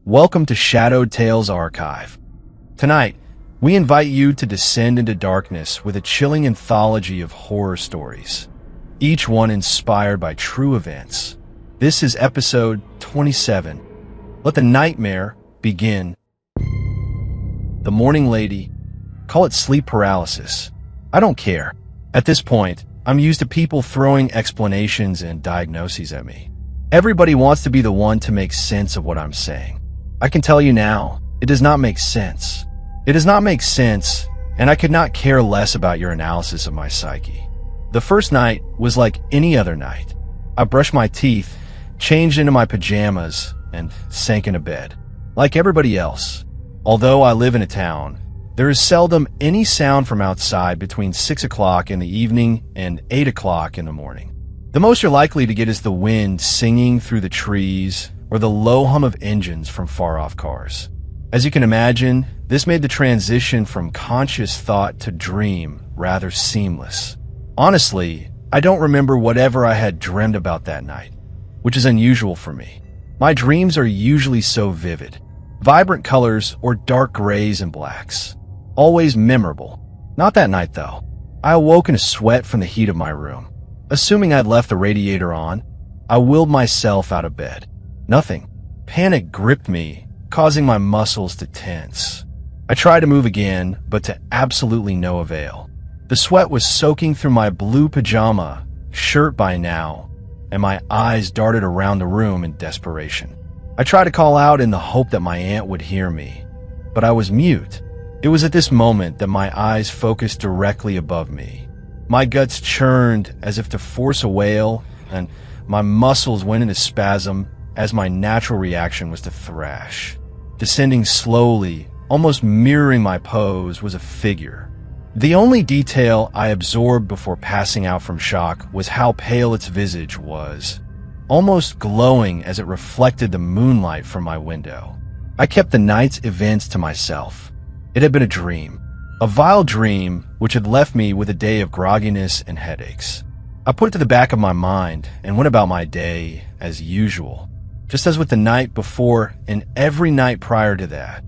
Welcome to Shadowed Tales Archive. Tonight, we invite you to descend into darkness with a chilling anthology of horror stories, each one inspired by true events. This is episode 27. Let the nightmare begin. The Mourning Lady. Call it sleep paralysis. I don't care. At this point, I'm used to people throwing explanations and diagnoses at me. Everybody wants to be the one to make sense of what I'm saying. I can tell you now, it does not make sense. It does not make sense, and I could not care less about your analysis of my psyche. The first night was like any other night. I brushed my teeth, changed into my pajamas, and sank into bed. Like everybody else, although I live in a town, there is seldom any sound from outside between 6 o'clock in the evening and 8 o'clock in the morning. The most you're likely to get is the wind singing through the trees or the low hum of engines from far-off cars. As you can imagine, this made the transition from conscious thought to dream rather seamless. Honestly, I don't remember whatever I had dreamed about that night, which is unusual for me. My dreams are usually so vivid, vibrant colors or dark grays and blacks. Always memorable. Not that night, though. I awoke in a sweat from the heat of my room. Assuming I'd left the radiator on, I willed myself out of bed. Nothing. Panic gripped me, causing my muscles to tense. I tried to move again, but to absolutely no avail. The sweat was soaking through my blue pajama shirt by now, and my eyes darted around the room in desperation. I tried to call out in the hope that my aunt would hear me, but I was mute. It was at this moment that my eyes focused directly above me. My guts churned as if to force a wail, and my muscles went into spasm as my natural reaction was to thrash. Descending slowly, almost mirroring my pose, was a figure. The only detail I absorbed before passing out from shock was how pale its visage was, almost glowing as it reflected the moonlight from my window. I kept the night's events to myself. It had been a dream. A vile dream which had left me with a day of grogginess and headaches. I put it to the back of my mind and went about my day as usual. Just as with the night before and every night prior to that,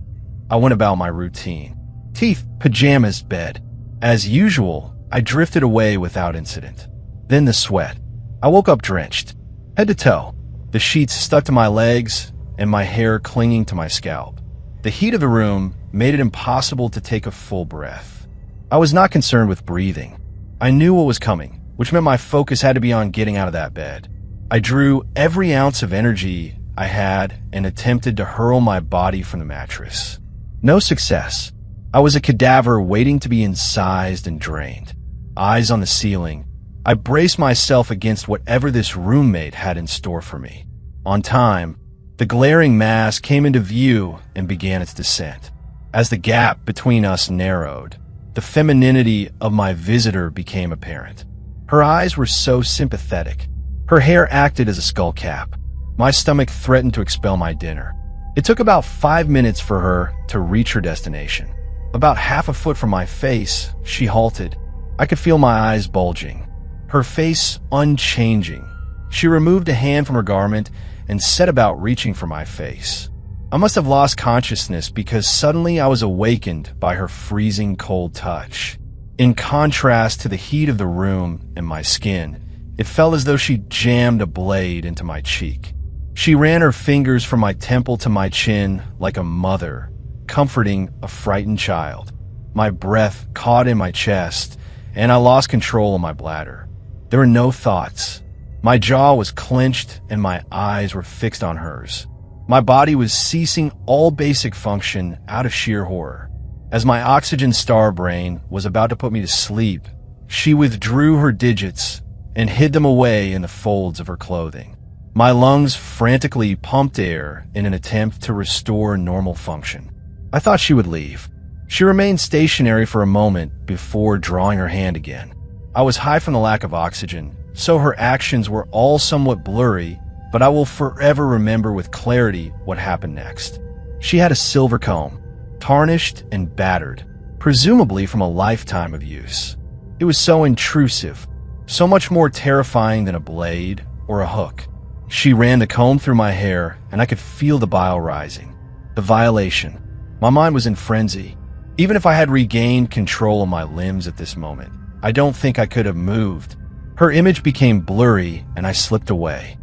I went about my routine. Teeth, pajamas, bed. As usual, I drifted away without incident. Then the sweat. I woke up drenched, head to toe, the sheets stuck to my legs and my hair clinging to my scalp. The heat of the room made it impossible to take a full breath. I was not concerned with breathing. I knew what was coming, which meant my focus had to be on getting out of that bed. I drew every ounce of energy I had and attempted to hurl my body from the mattress. No success. I was a cadaver waiting to be incised and drained. Eyes on the ceiling, I braced myself against whatever this roommate had in store for me. On time, the glaring mass came into view and began its descent. As the gap between us narrowed, the femininity of my visitor became apparent. Her eyes were so sympathetic. Her hair acted as a skull cap. My stomach threatened to expel my dinner. It took about 5 minutes for her to reach her destination. About half a foot from my face, she halted. I could feel my eyes bulging, her face unchanging. She removed a hand from her garment and set about reaching for my face. I must have lost consciousness because suddenly I was awakened by her freezing cold touch. In contrast to the heat of the room and my skin, it felt as though she jammed a blade into my cheek. She ran her fingers from my temple to my chin like a mother, comforting a frightened child. My breath caught in my chest, and I lost control of my bladder. There were no thoughts. My jaw was clenched and my eyes were fixed on hers. My body was ceasing all basic function out of sheer horror. As my oxygen-starved brain was about to put me to sleep, she withdrew her digits and hid them away in the folds of her clothing. My lungs frantically pumped air in an attempt to restore normal function. I thought she would leave. She remained stationary for a moment before drawing her hand again. I was high from the lack of oxygen, so her actions were all somewhat blurry, but I will forever remember with clarity what happened next. She had a silver comb, tarnished and battered, presumably from a lifetime of use. It was so intrusive, so much more terrifying than a blade or a hook. She ran the comb through my hair, and I could feel the bile rising. The violation. My mind was in frenzy. Even if I had regained control of my limbs at this moment, I don't think I could have moved. Her image became blurry and I slipped away.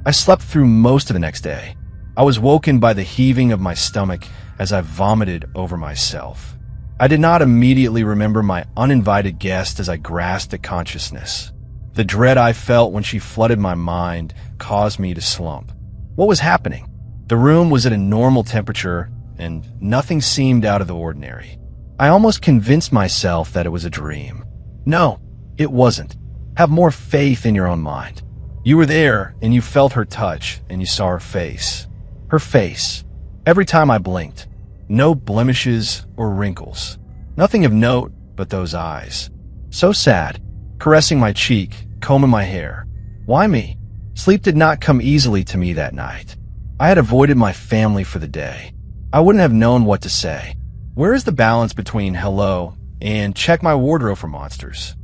I slept through most of the next day. I was woken by the heaving of my stomach as I vomited over myself. I did not immediately remember my uninvited guest as I grasped at consciousness. The dread I felt when she flooded my mind caused me to slump. What was happening? The room was at a normal temperature and nothing seemed out of the ordinary. I almost convinced myself that it was a dream. No, it wasn't. Have more faith in your own mind. You were there and you felt her touch and you saw her face. Her face. Every time I blinked. No blemishes or wrinkles. Nothing of note but those eyes. So sad. Caressing my cheek, combing my hair. Why me? Sleep did not come easily to me that night. I had avoided my family for the day. I wouldn't have known what to say. Where is the balance between hello and check my wardrobe for monsters?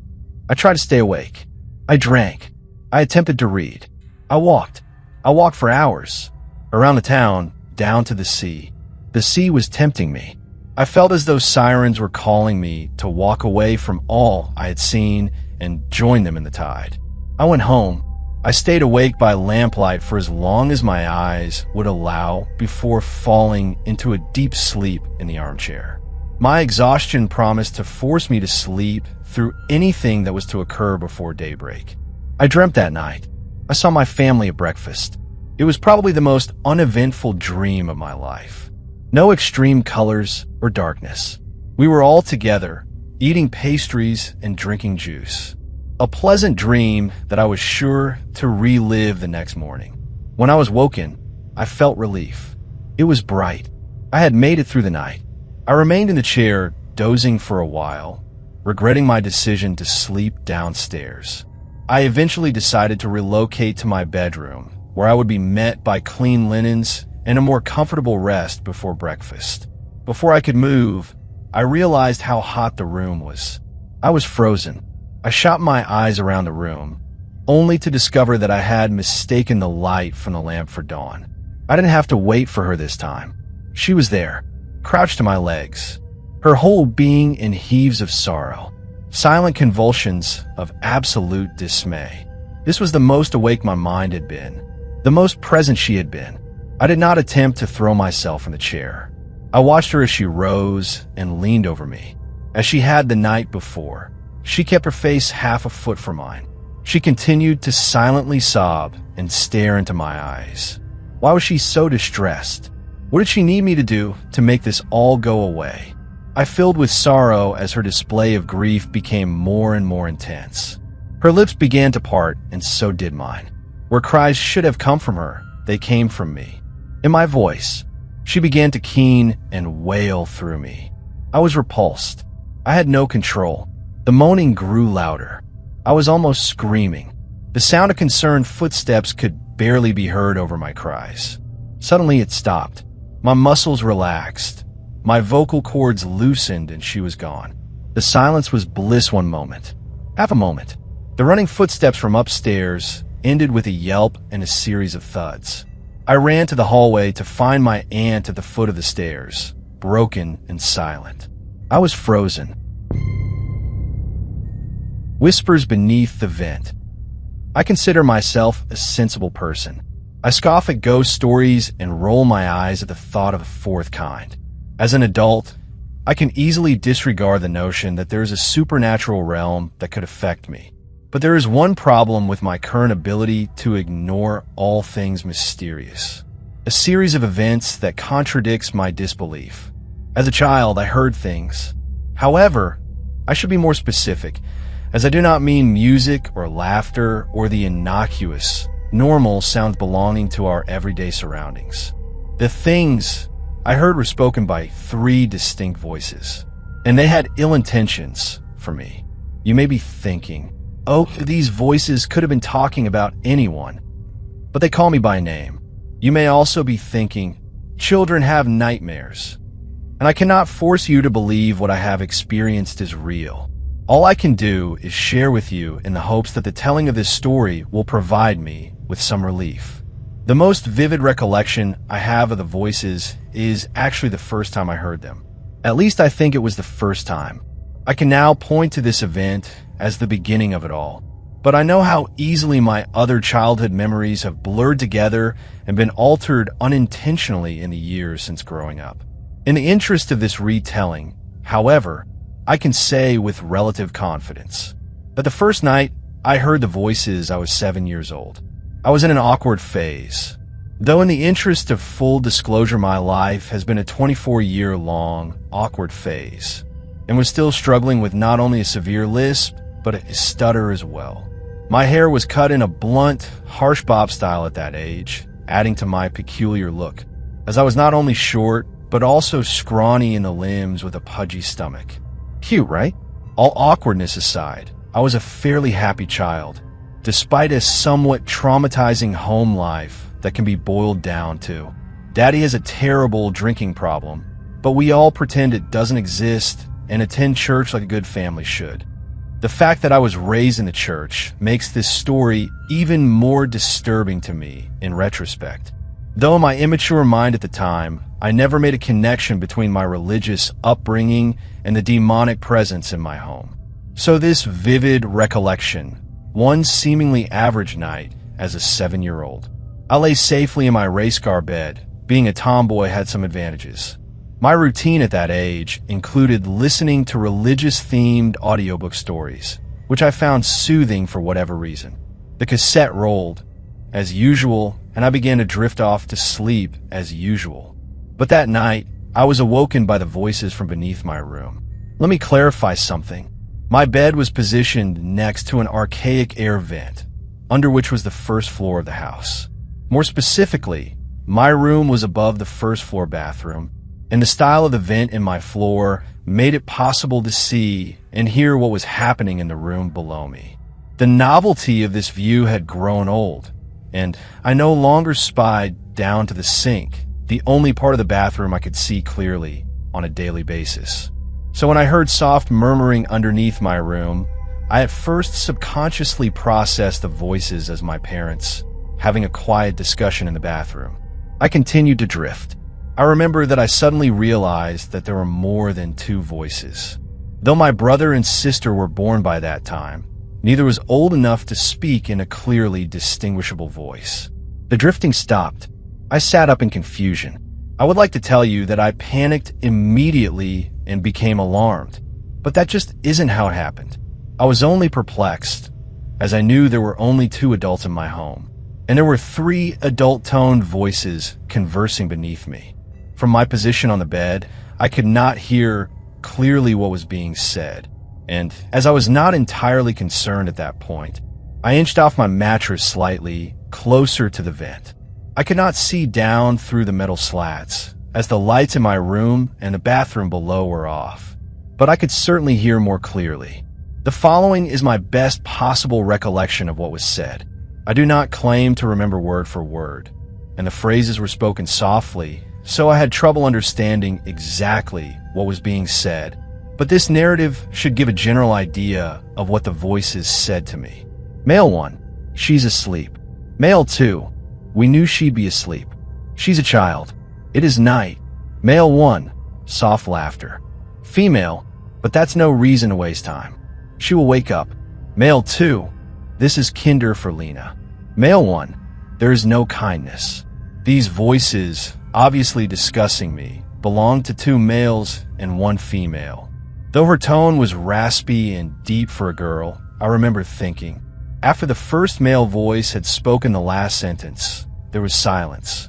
I tried to stay awake. I drank. I attempted to read. I walked. I walked for hours. Around the town, down to the sea. The sea was tempting me. I felt as though sirens were calling me to walk away from all I had seen and join them in the tide. I went home. I stayed awake by lamplight for as long as my eyes would allow before falling into a deep sleep in the armchair. My exhaustion promised to force me to sleep through anything that was to occur before daybreak. I dreamt that night. I saw my family at breakfast. It was probably the most uneventful dream of my life. No extreme colors or darkness. We were all together, eating pastries and drinking juice. A pleasant dream that I was sure to relive the next morning. When I was woken, I felt relief. It was bright. I had made it through the night. I remained in the chair, dozing for a while, regretting my decision to sleep downstairs. I eventually decided to relocate to my bedroom, where I would be met by clean linens and a more comfortable rest before breakfast. Before I could move, I realized how hot the room was. I was frozen. I shot my eyes around the room, only to discover that I had mistaken the light from the lamp for Dawn. I didn't have to wait for her this time. She was there, crouched to my legs, her whole being in heaves of sorrow, silent convulsions of absolute dismay. This was the most awake my mind had been, the most present she had been. I did not attempt to throw myself in the chair. I watched her as she rose and leaned over me, as she had the night before. She kept her face half a foot from mine. She continued to silently sob and stare into my eyes. Why was she so distressed? What did she need me to do to make this all go away? I filled with sorrow as her display of grief became more and more intense. Her lips began to part, and so did mine. Where cries should have come from her, they came from me. In my voice, she began to keen and wail through me. I was repulsed. I had no control. The moaning grew louder. I was almost screaming. The sound of concerned footsteps could barely be heard over my cries. Suddenly it stopped. My muscles relaxed. My vocal cords loosened and she was gone. The silence was bliss one moment. Half a moment. The running footsteps from upstairs ended with a yelp and a series of thuds. I ran to the hallway to find my aunt at the foot of the stairs, broken and silent. I was frozen. Whispers beneath the vent. I consider myself a sensible person. I scoff at ghost stories and roll my eyes at the thought of a fourth kind. As an adult, I can easily disregard the notion that there is a supernatural realm that could affect me. But there is one problem with my current ability to ignore all things mysterious. A series of events that contradicts my disbelief. As a child, I heard things. However, I should be more specific, as I do not mean music or laughter or the innocuous, normal sounds belonging to our everyday surroundings. The things I heard were spoken by 3 distinct voices, and they had ill intentions for me. You may be thinking, oh, these voices could have been talking about anyone, but they call me by name. You may also be thinking, children have nightmares, and I cannot force you to believe what I have experienced is real. All I can do is share with you in the hopes that the telling of this story will provide me with some relief. The most vivid recollection I have of the voices is actually the first time I heard them. At least I think it was the first time. I can now point to this event as the beginning of it all, but I know how easily my other childhood memories have blurred together and been altered unintentionally in the years since growing up. In the interest of this retelling, however, I can say with relative confidence that the first night I heard the voices, I was 7 years old. I was in an awkward phase. Though in the interest of full disclosure, my life has been a 24-year-long awkward phase, and was still struggling with not only a severe lisp, but a stutter as well. My hair was cut in a blunt, harsh bob style at that age, adding to my peculiar look, as I was not only short, but also scrawny in the limbs with a pudgy stomach. Cute, right? All awkwardness aside, I was a fairly happy child, despite a somewhat traumatizing home life that can be boiled down to. Daddy has a terrible drinking problem, but we all pretend it doesn't exist and attend church like a good family should. The fact that I was raised in the church makes this story even more disturbing to me in retrospect. Though in my immature mind at the time, I never made a connection between my religious upbringing and the demonic presence in my home. So this vivid recollection, one seemingly average night as a 7-year-old. I lay safely in my race car bed. Being a tomboy had some advantages. My routine at that age included listening to religious-themed audiobook stories, which I found soothing for whatever reason. The cassette rolled, as usual, and I began to drift off to sleep as usual. But that night, I was awoken by the voices from beneath my room. Let me clarify something. My bed was positioned next to an archaic air vent, under which was the first floor of the house. More specifically, my room was above the first floor bathroom, and the style of the vent in my floor made it possible to see and hear what was happening in the room below me. The novelty of this view had grown old, and I no longer spied down to the sink, the only part of the bathroom I could see clearly on a daily basis. So when I heard soft murmuring underneath my room, I at first subconsciously processed the voices as my parents having a quiet discussion in the bathroom. I continued to drift. I remember that I suddenly realized that there were more than 2 voices. Though my brother and sister were born by that time, neither was old enough to speak in a clearly distinguishable voice. The drifting stopped. I sat up in confusion. I would like to tell you that I panicked immediately and became alarmed, but that just isn't how it happened. I was only perplexed, as I knew there were only 2 adults in my home, and there were 3 adult-toned voices conversing beneath me. From my position on the bed, I could not hear clearly what was being said, and as I was not entirely concerned at that point, I inched off my mattress slightly closer to the vent. I could not see down through the metal slats, as the lights in my room and the bathroom below were off, but I could certainly hear more clearly. The following is my best possible recollection of what was said. I do not claim to remember word for word, and the phrases were spoken softly, so I had trouble understanding exactly what was being said, but this narrative should give a general idea of what the voices said to me. Male 1, she's asleep. Male 2, we knew she'd be asleep. She's a child. It is night. Male 1, soft laughter. Female, but that's no reason to waste time. She will wake up. Male 2, this is kinder for Lena. Male 1, there is no kindness. These voices, obviously discussing me, belonged to 2 males and 1 female. Though her tone was raspy and deep for a girl, I remember thinking, after the first male voice had spoken the last sentence, there was silence.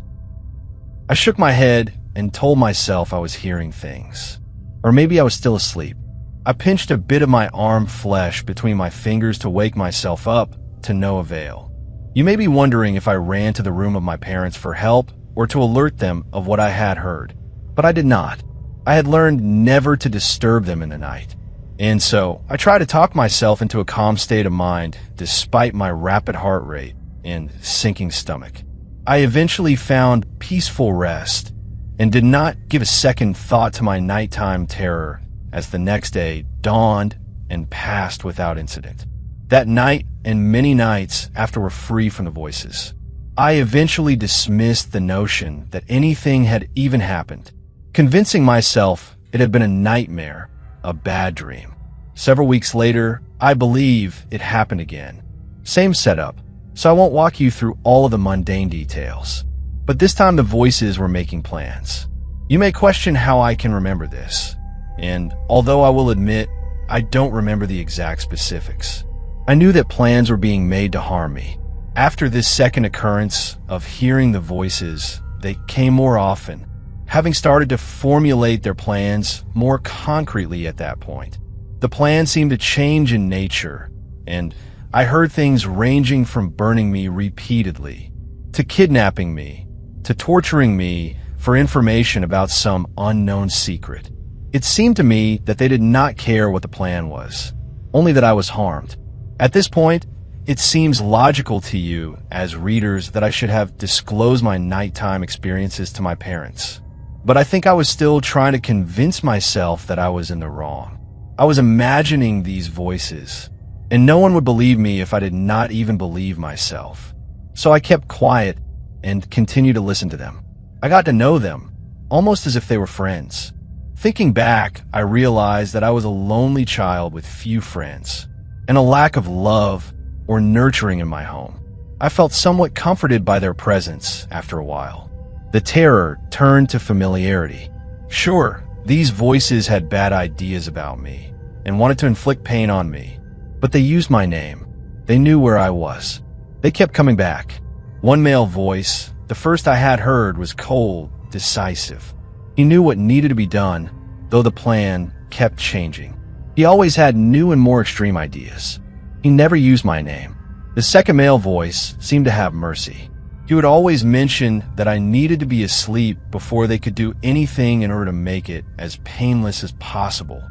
I shook my head and told myself I was hearing things. Or maybe I was still asleep. I pinched a bit of my arm flesh between my fingers to wake myself up, to no avail. You may be wondering if I ran to the room of my parents for help or to alert them of what I had heard, but I did not. I had learned never to disturb them in the night, and so I tried to talk myself into a calm state of mind despite my rapid heart rate and sinking stomach. I eventually found peaceful rest and did not give a second thought to my nighttime terror as the next day dawned and passed without incident. That night and many nights after were free from the voices. I eventually dismissed the notion that anything had even happened, convincing myself it had been a nightmare, a bad dream. Several weeks later, I believe it happened again. Same setup, so I won't walk you through all of the mundane details. But this time the voices were making plans. You may question how I can remember this, and although I will admit I don't remember the exact specifics, I knew that plans were being made to harm me. After this second occurrence of hearing the voices, they came more often, having started to formulate their plans more concretely at that point. The plan seemed to change in nature, and I heard things ranging from burning me repeatedly, to kidnapping me, to torturing me for information about some unknown secret. It seemed to me that they did not care what the plan was, only that I was harmed. At this point, it seems logical to you as readers that I should have disclosed my nighttime experiences to my parents. But I think I was still trying to convince myself that I was in the wrong. I was imagining these voices, and no one would believe me if I did not even believe myself. So I kept quiet and continued to listen to them. I got to know them, almost as if they were friends. Thinking back, I realized that I was a lonely child with few friends, and a lack of love or nurturing in my home. I felt somewhat comforted by their presence after a while. The terror turned to familiarity. Sure, these voices had bad ideas about me and wanted to inflict pain on me, but they used my name. They knew where I was. They kept coming back. One male voice, the first I had heard, was cold, decisive. He knew what needed to be done, though the plan kept changing. He always had new and more extreme ideas. He never used my name. The second male voice seemed to have mercy. He would always mention that I needed to be asleep before they could do anything in order to make it as painless as possible.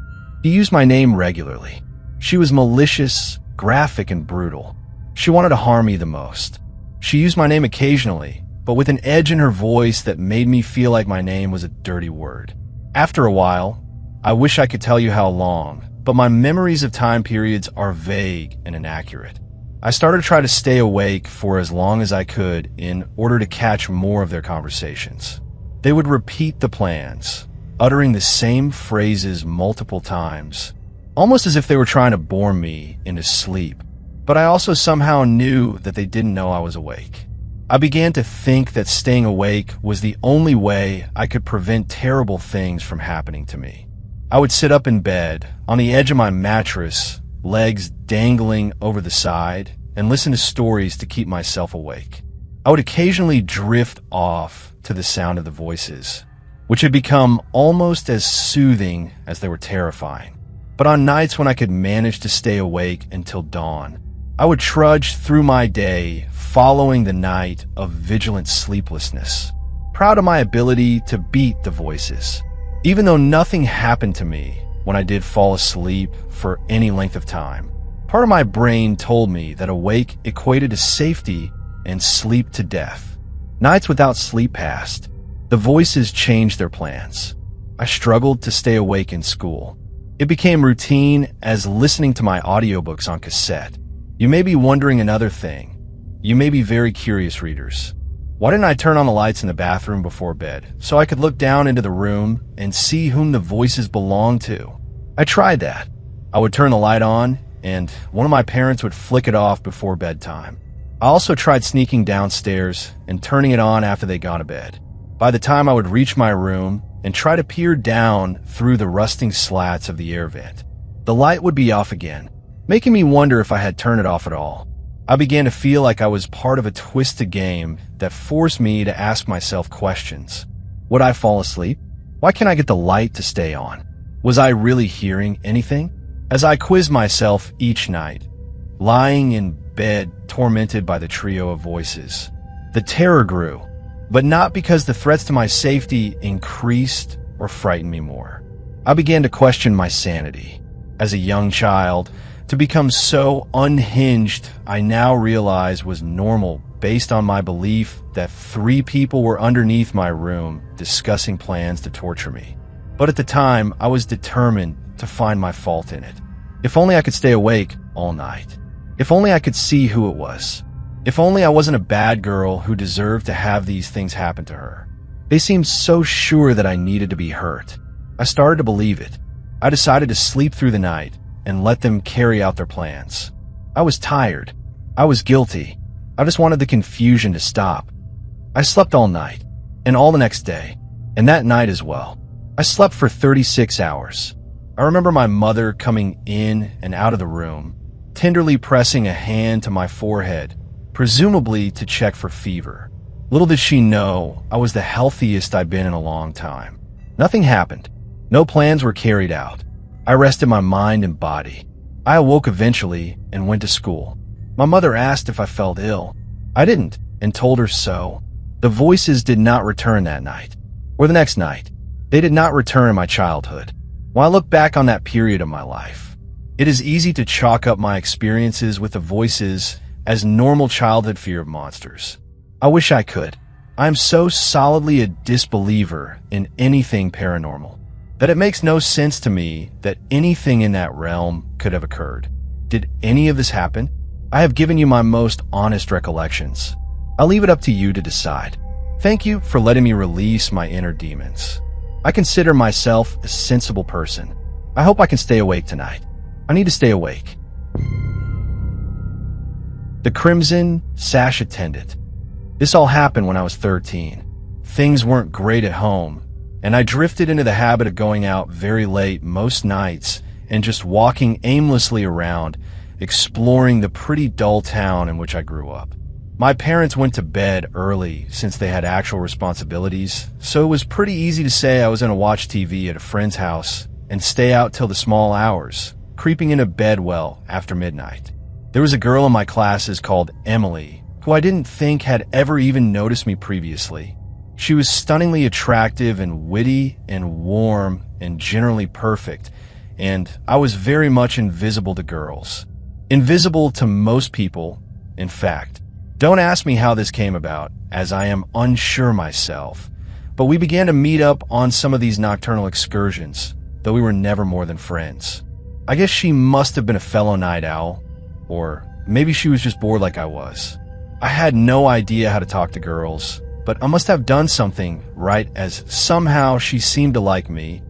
He used my name regularly. She was malicious, graphic, and brutal. She wanted to harm me the most. She used my name occasionally, but with an edge in her voice that made me feel like my name was a dirty word. After a while, I wish I could tell you how long, but my memories of time periods are vague and inaccurate. I started to try to stay awake for as long as I could in order to catch more of their conversations. They would repeat the plans, uttering the same phrases multiple times, almost as if they were trying to bore me into sleep. But I also somehow knew that they didn't know I was awake. I began to think that staying awake was the only way I could prevent terrible things from happening to me. I would sit up in bed, on the edge of my mattress, legs dangling over the side, and listen to stories to keep myself awake. I would occasionally drift off to the sound of the voices, which had become almost as soothing as they were terrifying. But on nights when I could manage to stay awake until dawn, I would trudge through my day following the night of vigilant sleeplessness, proud of my ability to beat the voices. Even though nothing happened to me when I did fall asleep for any length of time, part of my brain told me that awake equated to safety and sleep to death. Nights without sleep passed. The voices changed their plans. I struggled to stay awake in school. It became routine as listening to my audiobooks on cassette. You may be wondering another thing. You may be very curious, readers. Why didn't I turn on the lights in the bathroom before bed so I could look down into the room and see whom the voices belonged to? I tried that. I would turn the light on, and one of my parents would flick it off before bedtime. I also tried sneaking downstairs and turning it on after they'd gone to bed. By the time I would reach my room and try to peer down through the rusting slats of the air vent, the light would be off again, making me wonder if I had turned it off at all. I began to feel like I was part of a twisted game that forced me to ask myself questions. Would I fall asleep? Why can't I get the light to stay on? Was I really hearing anything? As I quizzed myself each night, lying in bed tormented by the trio of voices, the terror grew, but not because the threats to my safety increased or frightened me more. I began to question my sanity. As a young child, to become so unhinged, I now realize was normal based on my belief that 3 people were underneath my room discussing plans to torture me. But at the time, I was determined to find my fault in it. If only I could stay awake all night. If only I could see who it was. If only I wasn't a bad girl who deserved to have these things happen to her. They seemed so sure that I needed to be hurt. I started to believe it. I decided to sleep through the night and let them carry out their plans. I was tired. I was guilty. I just wanted the confusion to stop. I slept all night, and all the next day, and that night as well. I slept for 36 hours. I remember my mother coming in and out of the room, tenderly pressing a hand to my forehead, presumably to check for fever. Little did she know I was the healthiest I'd been in a long time. Nothing happened. No plans were carried out. I rested my mind and body. I awoke eventually and went to school. My mother asked if I felt ill. I didn't, and told her so. The voices did not return that night, or the next night. They did not return in my childhood. When I look back on that period of my life, it is easy to chalk up my experiences with the voices as normal childhood fear of monsters. I wish I could. I am so solidly a disbeliever in anything paranormal that it makes no sense to me that anything in that realm could have occurred. Did any of this happen? I have given you my most honest recollections. I'll leave it up to you to decide. Thank you for letting me release my inner demons. I consider myself a sensible person. I hope I can stay awake tonight. I need to stay awake. The Crimson Sash Attendant. This all happened when I was 13. Things weren't great at home, and I drifted into the habit of going out very late most nights and just walking aimlessly around, exploring the pretty dull town in which I grew up. My parents went to bed early since they had actual responsibilities, so it was pretty easy to say I was going to watch TV at a friend's house and stay out till the small hours, creeping into bed well after midnight. There was a girl in my classes called Emily, who I didn't think had ever even noticed me previously. She was stunningly attractive and witty and warm and generally perfect, and I was very much invisible to girls. Invisible to most people, in fact. Don't ask me how this came about, as I am unsure myself, but we began to meet up on some of these nocturnal excursions, though we were never more than friends. I guess she must have been a fellow night owl, or maybe she was just bored like I was. I had no idea how to talk to girls, but I must have done something right, as somehow she seemed to like me,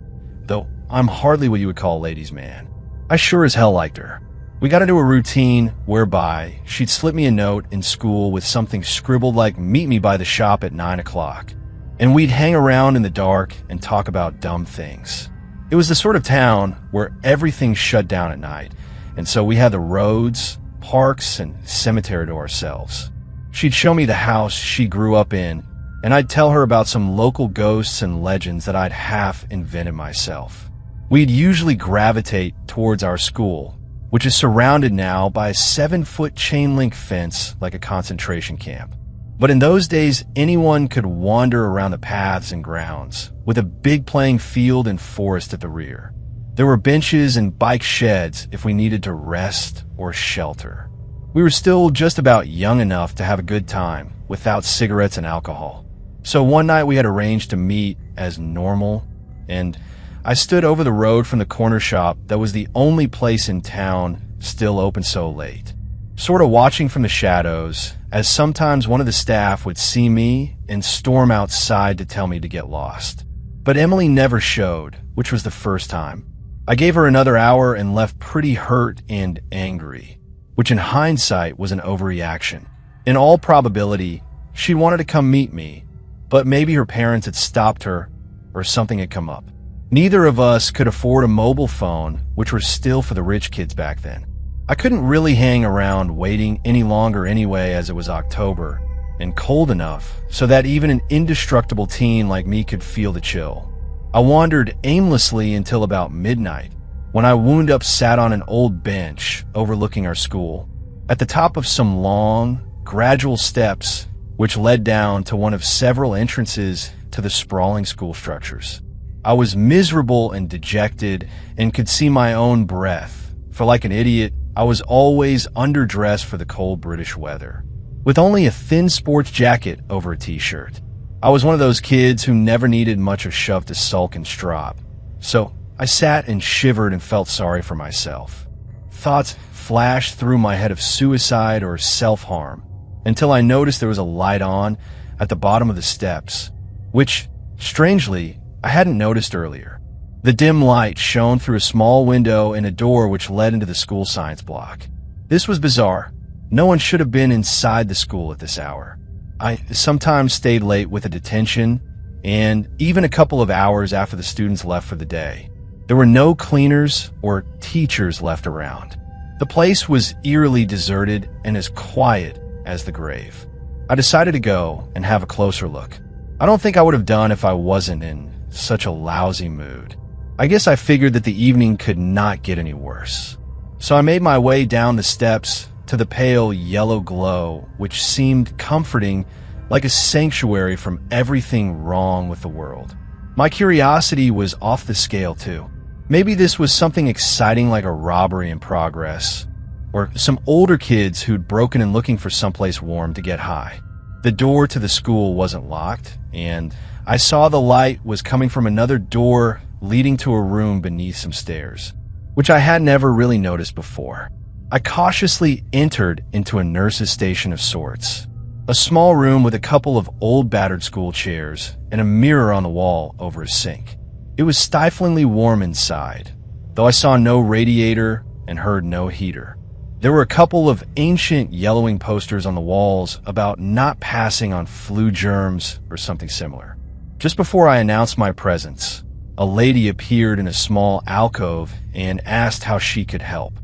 though I'm hardly what you would call a ladies' man. I sure as hell liked her. We got into a routine whereby she'd slip me a note in school with something scribbled like "meet me by the shop at 9 o'clock," and we'd hang around in the dark and talk about dumb things. It was the sort of town where everything shut down at night, and so we had the roads, parks, and cemetery to ourselves. She'd show me the house she grew up in, and I'd tell her about some local ghosts and legends that I'd half invented myself. We'd usually gravitate towards our school, which is surrounded now by a 7-foot chain-link fence like a concentration camp. But in those days, anyone could wander around the paths and grounds, with a big playing field and forest at the rear. There were benches and bike sheds if we needed to rest or shelter. We were still just about young enough to have a good time without cigarettes and alcohol. So one night we had arranged to meet as normal, and I stood over the road from the corner shop that was the only place in town still open so late, sort of watching from the shadows, as sometimes one of the staff would see me and storm outside to tell me to get lost. But Emily never showed, which was the first time. I gave her another hour and left pretty hurt and angry, which in hindsight was an overreaction. In all probability, she wanted to come meet me, but maybe her parents had stopped her or something had come up. Neither of us could afford a mobile phone, which was still for the rich kids back then. I couldn't really hang around waiting any longer anyway, as it was October and cold enough so that even an indestructible teen like me could feel the chill. I wandered aimlessly until about midnight, when I wound up sat on an old bench overlooking our school, at the top of some long, gradual steps which led down to one of several entrances to the sprawling school structures. I was miserable and dejected and could see my own breath, for like an idiot, I was always underdressed for the cold British weather, with only a thin sports jacket over a t-shirt. I was one of those kids who never needed much of shove to sulk and strop, so I sat and shivered and felt sorry for myself. Thoughts flashed through my head of suicide or self-harm, until I noticed there was a light on at the bottom of the steps, which, strangely, I hadn't noticed earlier. The dim light shone through a small window in a door which led into the school science block. This was bizarre. No one should have been inside the school at this hour. I sometimes stayed late with a detention, and even a couple of hours after the students left for the day. There were no cleaners or teachers left around. The place was eerily deserted and as quiet as the grave. I decided to go and have a closer look. I don't think I would have done if I wasn't in such a lousy mood. I guess I figured that the evening could not get any worse. So I made my way down the steps to the pale yellow glow, which seemed comforting, like a sanctuary from everything wrong with the world. My curiosity was off the scale too. Maybe this was something exciting like a robbery in progress, or some older kids who'd broken in looking for someplace warm to get high. The door to the school wasn't locked, and I saw the light was coming from another door leading to a room beneath some stairs, which I had never really noticed before. I cautiously entered into a nurse's station of sorts, a small room with a couple of old battered school chairs and a mirror on the wall over a sink. It was stiflingly warm inside, though I saw no radiator and heard no heater. There were a couple of ancient yellowing posters on the walls about not passing on flu germs or something similar. Just before I announced my presence, a lady appeared in a small alcove and asked how she could help.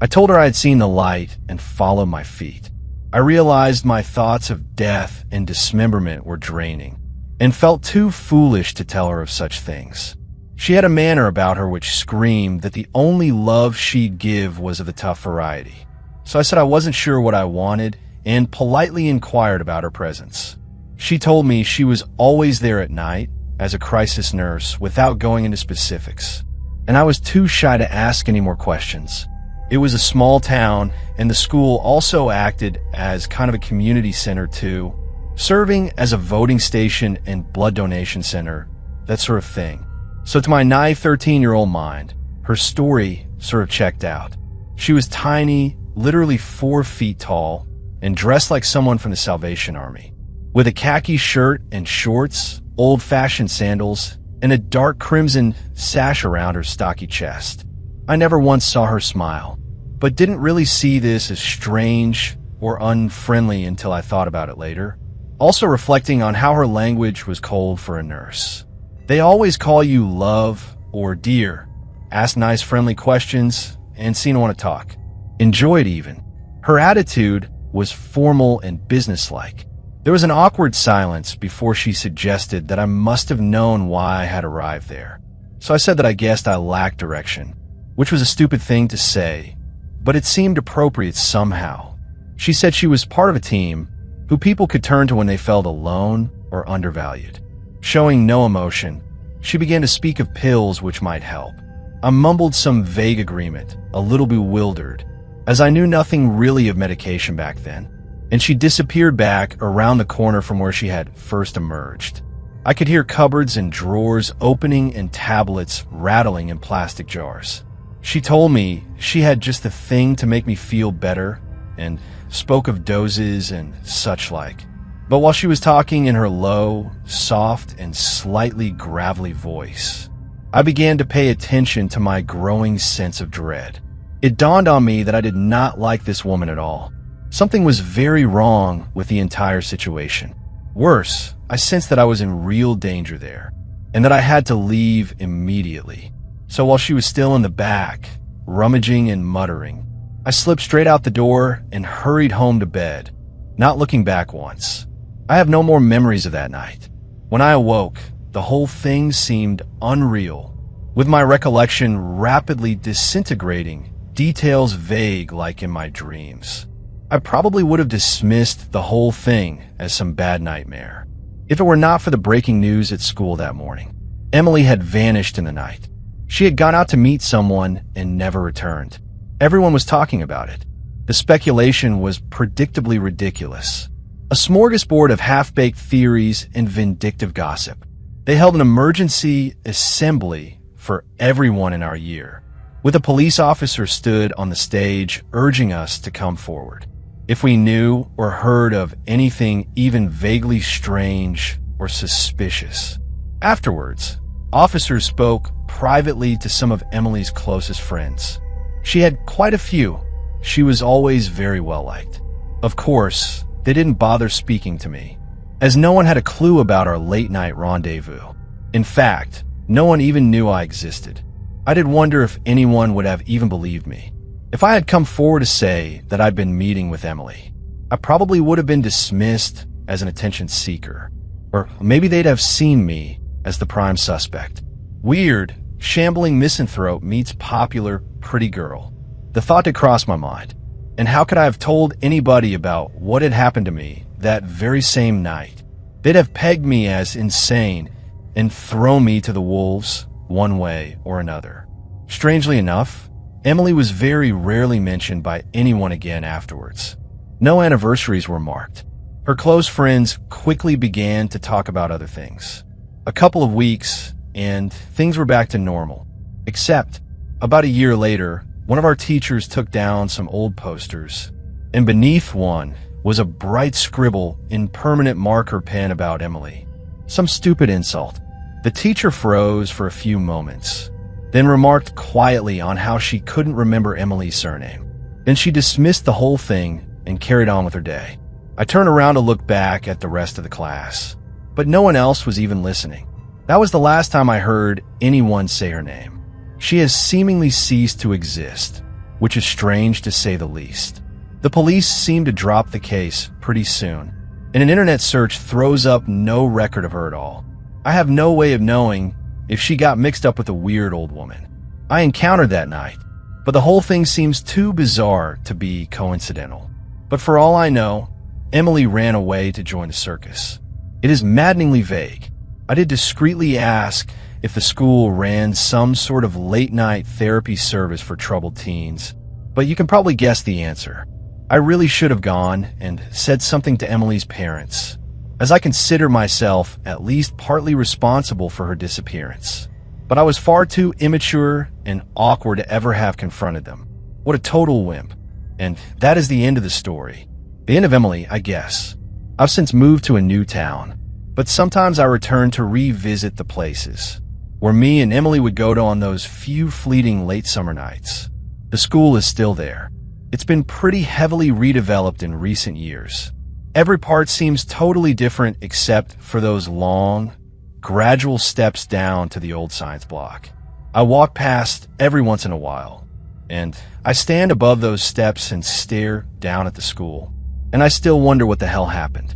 I told her I had seen the light and followed my feet. I realized my thoughts of death and dismemberment were draining, and felt too foolish to tell her of such things. She had a manner about her which screamed that the only love she'd give was of the tough variety. So I said I wasn't sure what I wanted and politely inquired about her presence. She told me she was always there at night as a crisis nurse without going into specifics, and I was too shy to ask any more questions. It was a small town, and the school also acted as kind of a community center too, serving as a voting station and blood donation center, that sort of thing. So to my naive 13-year-old mind, her story sort of checked out. She was tiny, literally 4 feet tall, and dressed like someone from the Salvation Army, with a khaki shirt and shorts, old-fashioned sandals, and a dark crimson sash around her stocky chest. I never once saw her smile, but didn't really see this as strange or unfriendly until I thought about it later. Also reflecting on how her language was cold for a nurse. They always call you love or dear, ask nice friendly questions, and seem to want to talk. Enjoyed even. Her attitude was formal and businesslike. There was an awkward silence before she suggested that I must have known why I had arrived there. So I said that I guessed I lacked direction, which was a stupid thing to say, but it seemed appropriate somehow. She said she was part of a team who people could turn to when they felt alone or undervalued. Showing no emotion, she began to speak of pills which might help. I mumbled some vague agreement, a little bewildered, as I knew nothing really of medication back then, and she disappeared back around the corner from where she had first emerged. I could hear cupboards and drawers opening and tablets rattling in plastic jars. She told me she had just the thing to make me feel better and spoke of doses and such like. But while she was talking in her low, soft, and slightly gravelly voice, I began to pay attention to my growing sense of dread. It dawned on me that I did not like this woman at all. Something was very wrong with the entire situation. Worse, I sensed that I was in real danger there, and that I had to leave immediately. So while she was still in the back, rummaging and muttering, I slipped straight out the door and hurried home to bed, not looking back once. I have no more memories of that night. When I awoke, the whole thing seemed unreal, with my recollection rapidly disintegrating, details vague like in my dreams. I probably would have dismissed the whole thing as some bad nightmare, if it were not for the breaking news at school that morning. Emily had vanished in the night. She had gone out to meet someone and never returned. Everyone was talking about it. The speculation was predictably ridiculous. A smorgasbord of half-baked theories and vindictive gossip. They held an emergency assembly for everyone in our year, with a police officer stood on the stage urging us to come forward. if we knew or heard of anything even vaguely strange or suspicious. Afterwards, officers spoke privately to some of Emily's closest friends. She had quite a few. She was always very well liked. Of course, they didn't bother speaking to me, as no one had a clue about our late-night rendezvous. In fact, no one even knew I existed. I did wonder if anyone would have even believed me. If I had come forward to say that I'd been meeting with Emily, I probably would have been dismissed as an attention seeker, or maybe they'd have seen me as the prime suspect. Weird, shambling misanthrope meets popular, pretty girl. The thought did cross my mind. And how could I have told anybody about what had happened to me that very same night? They'd have pegged me as insane and thrown me to the wolves one way or another. Strangely enough, Emily was very rarely mentioned by anyone again afterwards. No anniversaries were marked. Her close friends quickly began to talk about other things. A couple of weeks, and things were back to normal. Except, about a year later, one of our teachers took down some old posters, and beneath one was a bright scribble in permanent marker pen about Emily. Some stupid insult. The teacher froze for a few moments, then remarked quietly on how she couldn't remember Emily's surname. Then she dismissed the whole thing and carried on with her day. I turned around to look back at the rest of the class, but no one else was even listening. That was the last time I heard anyone say her name. She has seemingly ceased to exist, which is strange to say the least. The police seem to drop the case pretty soon, and an internet search throws up no record of her at all. I have no way of knowing if she got mixed up with a weird old woman I encountered that night, but the whole thing seems too bizarre to be coincidental. But for all I know, Emily ran away to join the circus. It is maddeningly vague. I did discreetly ask if the school ran some sort of late-night therapy service for troubled teens, but you can probably guess the answer. I really should have gone and said something to Emily's parents, as I consider myself at least partly responsible for her disappearance. But I was far too immature and awkward to ever have confronted them. What a total wimp. And that is the end of the story. The end of Emily, I guess. I've since moved to a new town, but sometimes I return to revisit the places where me and Emily would go to on those few fleeting late summer nights. The school is still there. It's been pretty heavily redeveloped in recent years. Every part seems totally different except for those long, gradual steps down to the old science block. I walk past every once in a while, and I stand above those steps and stare down at the school, and I still wonder what the hell happened.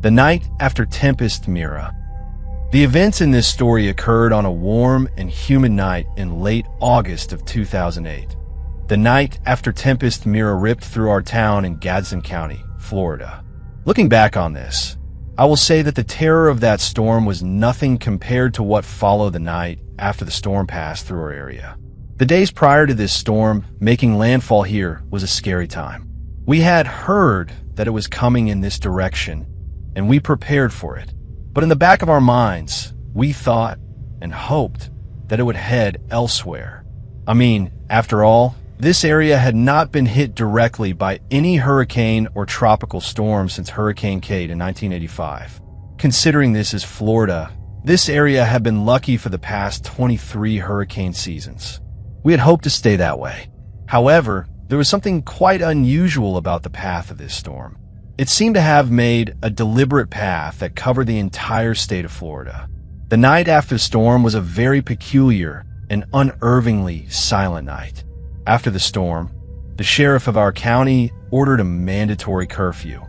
The night after Tempest, Mira. The events in this story occurred on a warm and humid night in late August of 2008. The night after Tempest, Mira ripped through our town in Gadsden County, Florida. Looking back on this, I will say that the terror of that storm was nothing compared to what followed the night after the storm passed through our area. The days prior to this storm making landfall here was a scary time. We had heard that it was coming in this direction, and we prepared for it. But in the back of our minds, we thought and hoped that it would head elsewhere. I mean, after all, this area had not been hit directly by any hurricane or tropical storm since Hurricane Kate in 1985. Considering this is Florida, this area had been lucky for the past 23 hurricane seasons. We had hoped to stay that way. However, there was something quite unusual about the path of this storm. It seemed to have made a deliberate path that covered the entire state of Florida. The night after the storm was a very peculiar and unervingly silent night. After the storm, the sheriff of our county ordered a mandatory curfew,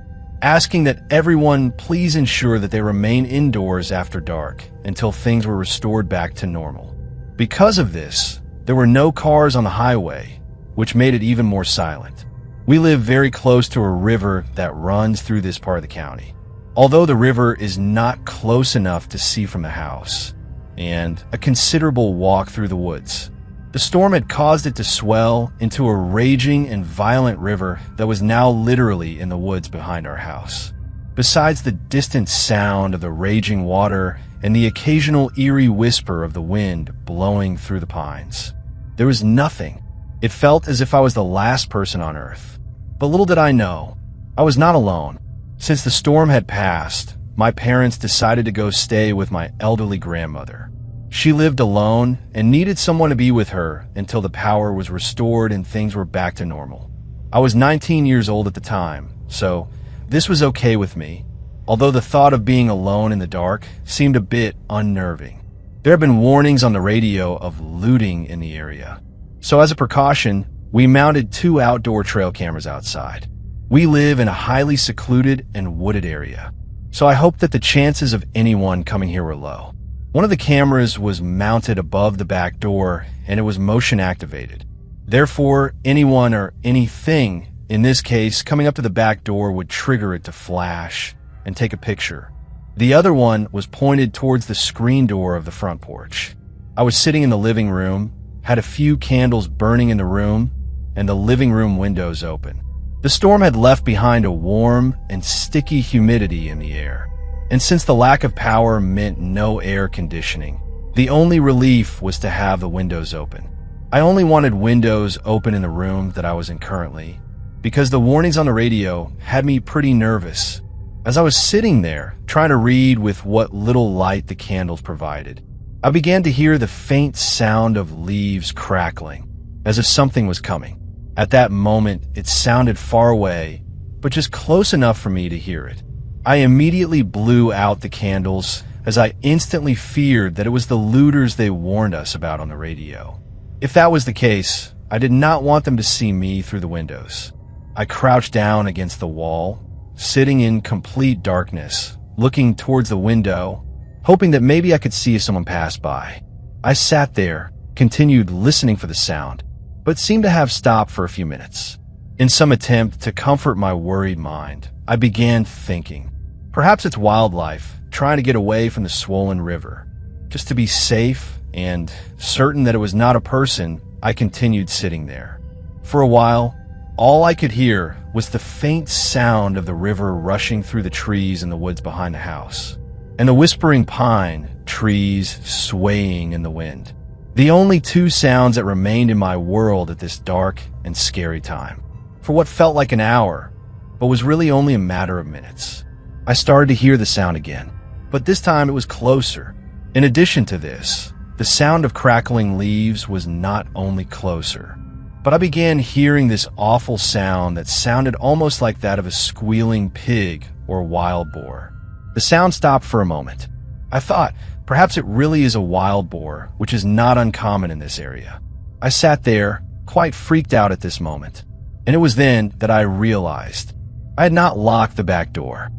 asking that everyone please ensure that they remain indoors after dark until things were restored back to normal. Because of this, there were no cars on the highway, which made it even more silent. We live very close to a river that runs through this part of the county. Although the river is not close enough to see from the house, and a considerable walk through the woods, the storm had caused it to swell into a raging and violent river that was now literally in the woods behind our house. Besides the distant sound of the raging water and the occasional eerie whisper of the wind blowing through the pines, there was nothing. It felt as if I was the last person on Earth. But little did I know, I was not alone. Since the storm had passed, my parents decided to go stay with my elderly grandmother. She lived alone and needed someone to be with her until the power was restored and things were back to normal. I was 19 years old at the time, so this was okay with me, although the thought of being alone in the dark seemed a bit unnerving. There had been warnings on the radio of looting in the area. So as a precaution, we mounted 2 outdoor trail cameras outside. We live in a highly secluded and wooded area, so I hoped that the chances of anyone coming here were low. One of the cameras was mounted above the back door and it was motion activated. Therefore, anyone or anything, in this case, coming up to the back door would trigger it to flash and take a picture. The other one was pointed towards the screen door of the front porch. I was sitting in the living room, had a few candles burning in the room, and the living room windows open. The storm had left behind a warm and sticky humidity in the air, and since the lack of power meant no air conditioning, the only relief was to have the windows open. I only wanted windows open in the room that I was in currently, because the warnings on the radio had me pretty nervous. As I was sitting there, trying to read with what little light the candles provided, I began to hear the faint sound of leaves crackling, as if something was coming. At that moment, it sounded far away, but just close enough for me to hear it. I immediately blew out the candles, as I instantly feared that it was the looters they warned us about on the radio. If that was the case, I did not want them to see me through the windows. I crouched down against the wall, sitting in complete darkness, looking towards the window, hoping that maybe I could see if someone passed by. I sat there, continued listening for the sound, but seemed to have stopped for a few minutes. In some attempt to comfort my worried mind, I began thinking, perhaps it's wildlife trying to get away from the swollen river. Just to be safe and certain that it was not a person, I continued sitting there. For a while, all I could hear was the faint sound of the river rushing through the trees in the woods behind the house, and the whispering pine trees swaying in the wind. The only 2 sounds that remained in my world at this dark and scary time. For what felt like an hour, but was really only a matter of minutes, I started to hear the sound again, but this time it was closer. In addition to this, the sound of crackling leaves was not only closer, but I began hearing this awful sound that sounded almost like that of a squealing pig or wild boar. The sound stopped for a moment. I thought, perhaps it really is a wild boar, which is not uncommon in this area. I sat there, quite freaked out at this moment, and it was then that I realized I had not locked the back door.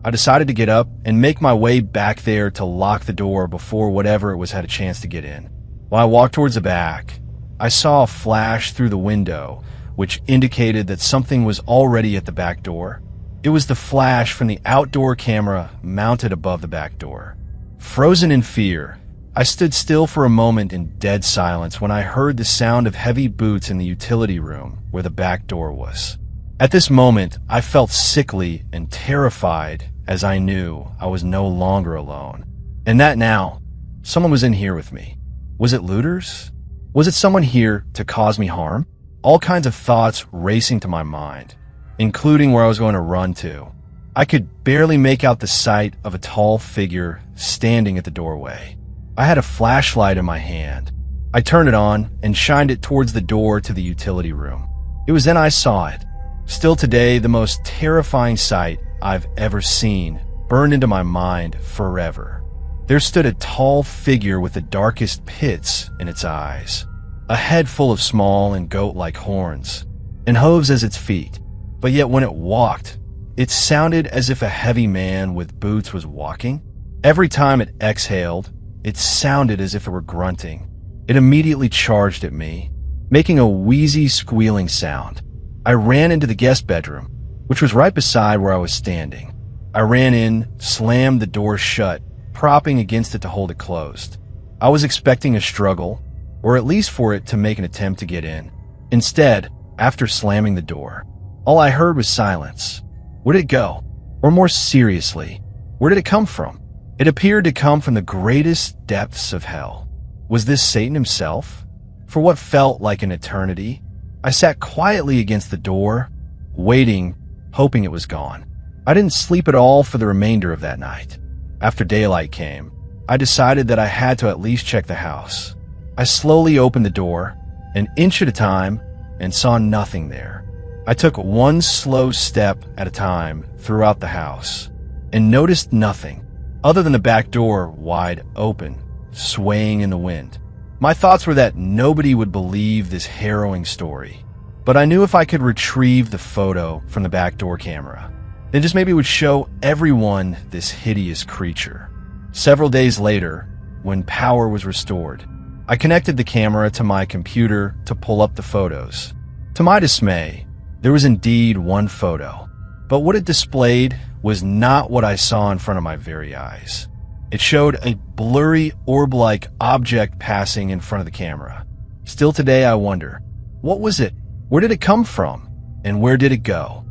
I decided to get up and make my way back there to lock the door before whatever it was had a chance to get in. While I walked towards the back, I saw a flash through the window, which indicated that something was already at the back door. It was the flash from the outdoor camera mounted above the back door. Frozen in fear, I stood still for a moment in dead silence when I heard the sound of heavy boots in the utility room where the back door was. At this moment, I felt sickly and terrified as I knew I was no longer alone, and that now, someone was in here with me. Was it looters? Was it someone here to cause me harm? All kinds of thoughts racing to my mind, including where I was going to run to. I could barely make out the sight of a tall figure standing at the doorway. I had a flashlight in my hand. I turned it on and shined it towards the door to the utility room. It was then I saw it. Still today, the most terrifying sight I've ever seen burned into my mind forever. There stood a tall figure with the darkest pits in its eyes, a head full of small and goat-like horns, and hooves as its feet. But yet when it walked, it sounded as if a heavy man with boots was walking. Every time it exhaled, it sounded as if it were grunting. It immediately charged at me, making a wheezy, squealing sound. I ran into the guest bedroom, which was right beside where I was standing. I ran in, slammed the door shut, propping against it to hold it closed. I was expecting a struggle, or at least for it to make an attempt to get in. Instead, after slamming the door, all I heard was silence. Where did it go? Or more seriously, where did it come from? It appeared to come from the greatest depths of hell. Was this Satan himself? For what felt like an eternity, I sat quietly against the door, waiting, hoping it was gone. I didn't sleep at all for the remainder of that night. After daylight came, I decided that I had to at least check the house. I slowly opened the door, an inch at a time, and saw nothing there. I took one slow step at a time throughout the house and noticed nothing other than the back door wide open, swaying in the wind. My thoughts were that nobody would believe this harrowing story, but I knew if I could retrieve the photo from the back door camera, then just maybe it would show everyone this hideous creature. Several days later, when power was restored, I connected the camera to my computer to pull up the photos. To my dismay, there was indeed one photo, but what it displayed was not what I saw in front of my very eyes. It showed a blurry orb-like object passing in front of the camera. Still today, I wonder, what was it? Where did it come from? And where did it go?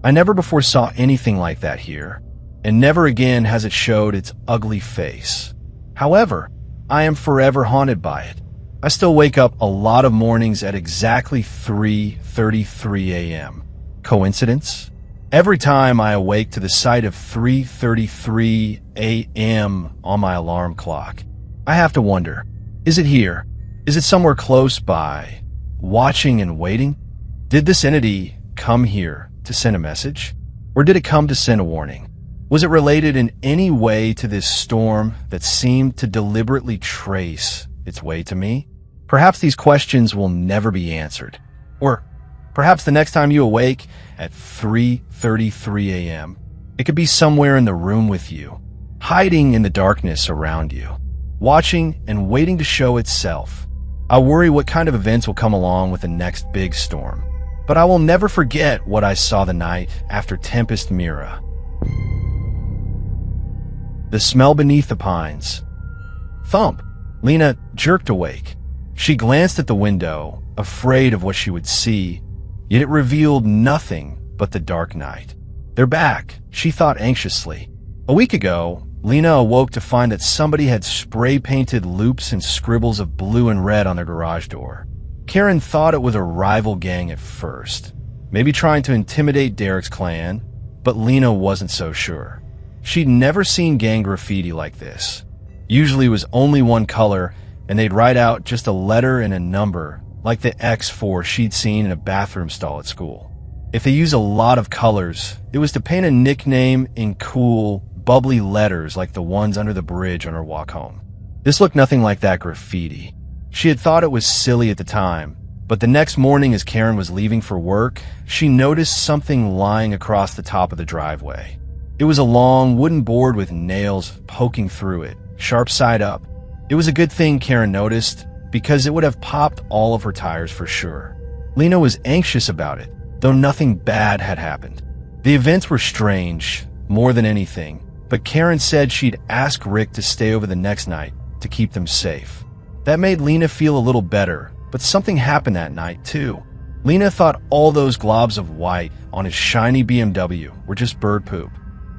I never before saw anything like that here, and never again has it showed its ugly face. However, I am forever haunted by it. I still wake up a lot of mornings at exactly 3:33 a.m. Coincidence? Every time I awake to the sight of 3:33 a.m. on my alarm clock, I have to wonder, is it here? Is it somewhere close by, watching and waiting? Did this entity come here to send a message? Or did it come to send a warning? Was it related in any way to this storm that seemed to deliberately trace its way to me? Perhaps these questions will never be answered. Or perhaps the next time you awake at 3:33 a.m., it could be somewhere in the room with you, hiding in the darkness around you, watching and waiting to show itself. I worry what kind of events will come along with the next big storm, but I will never forget what I saw the night after Tempest Mira. The smell beneath the pines. Thump! Lena jerked awake. She glanced at the window, afraid of what she would see, yet it revealed nothing but the dark night. They're back, she thought anxiously. A week ago, Lena awoke to find that somebody had spray-painted loops and scribbles of blue and red on their garage door. Karen thought it was a rival gang at first, maybe trying to intimidate Derek's clan, but Lena wasn't so sure. She'd never seen gang graffiti like this. Usually it was only one color, and they'd write out just a letter and a number, like the X4 she'd seen in a bathroom stall at school. If they used a lot of colors, it was to paint a nickname in cool, bubbly letters like the ones under the bridge on her walk home. This looked nothing like that graffiti. She had thought it was silly at the time, but the next morning as Karen was leaving for work, she noticed something lying across the top of the driveway. It was a long wooden board with nails poking through it, sharp side up. It was a good thing Karen noticed, because it would have popped all of her tires for sure. Lena was anxious about it, though nothing bad had happened. The events were strange, more than anything, but Karen said she'd ask Rick to stay over the next night to keep them safe. That made Lena feel a little better, but something happened that night too. Lena thought all those globs of white on his shiny BMW were just bird poop.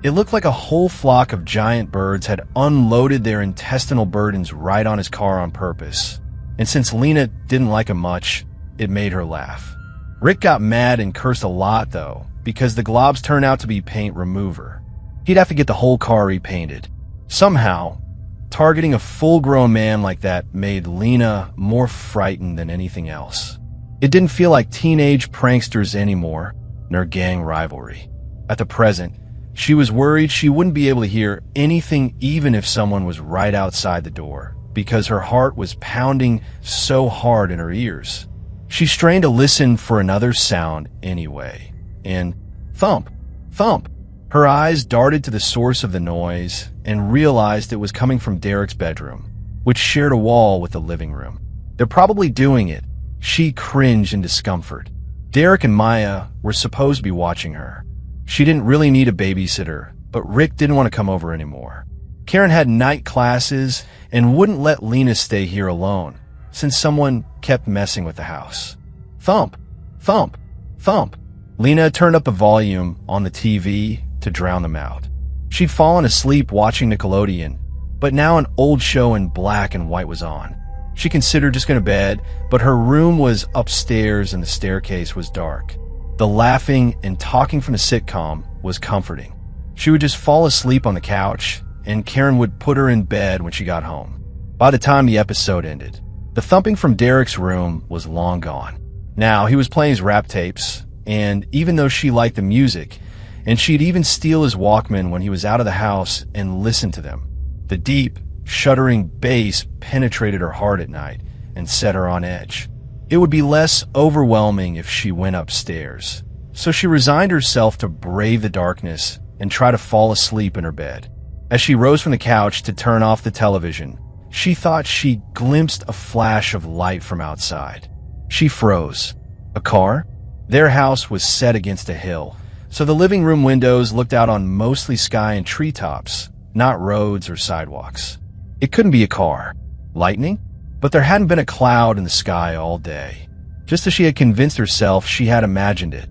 It looked like a whole flock of giant birds had unloaded their intestinal burdens right on his car on purpose. And since Lena didn't like him much, it made her laugh. Rick got mad and cursed a lot though, because the globs turned out to be paint remover. He'd have to get the whole car repainted. Somehow, targeting a full-grown man like that made Lena more frightened than anything else. It didn't feel like teenage pranksters anymore, nor gang rivalry. At the present, she was worried she wouldn't be able to hear anything even if someone was right outside the door, because her heart was pounding so hard in her ears. She strained to listen for another sound anyway, and thump, thump. Her eyes darted to the source of the noise and realized it was coming from Derek's bedroom, which shared a wall with the living room. They're probably doing it. She cringed in discomfort. Derek and Maya were supposed to be watching her. She didn't really need a babysitter, but Rick didn't want to come over anymore. Karen had night classes and wouldn't let Lena stay here alone, since someone kept messing with the house. Thump, thump, thump. Lena turned up the volume on the TV to drown them out. She'd fallen asleep watching Nickelodeon, but now an old show in black and white was on. She considered just going to bed, but her room was upstairs and the staircase was dark. The laughing and talking from the sitcom was comforting. She would just fall asleep on the couch, and Karen would put her in bed when she got home. By the time the episode ended, the thumping from Derek's room was long gone. Now, he was playing his rap tapes, and even though she liked the music, and she'd even steal his Walkman when he was out of the house and listen to them, the deep, shuddering bass penetrated her heart at night and set her on edge. It would be less overwhelming if she went upstairs, so she resigned herself to brave the darkness and try to fall asleep in her bed. As she rose from the couch to turn off the television, she thought she glimpsed a flash of light from outside. She froze. A car? Their house was set against a hill, so the living room windows looked out on mostly sky and treetops, not roads or sidewalks. It couldn't be a car. Lightning? But there hadn't been a cloud in the sky all day. Just as she had convinced herself she had imagined it,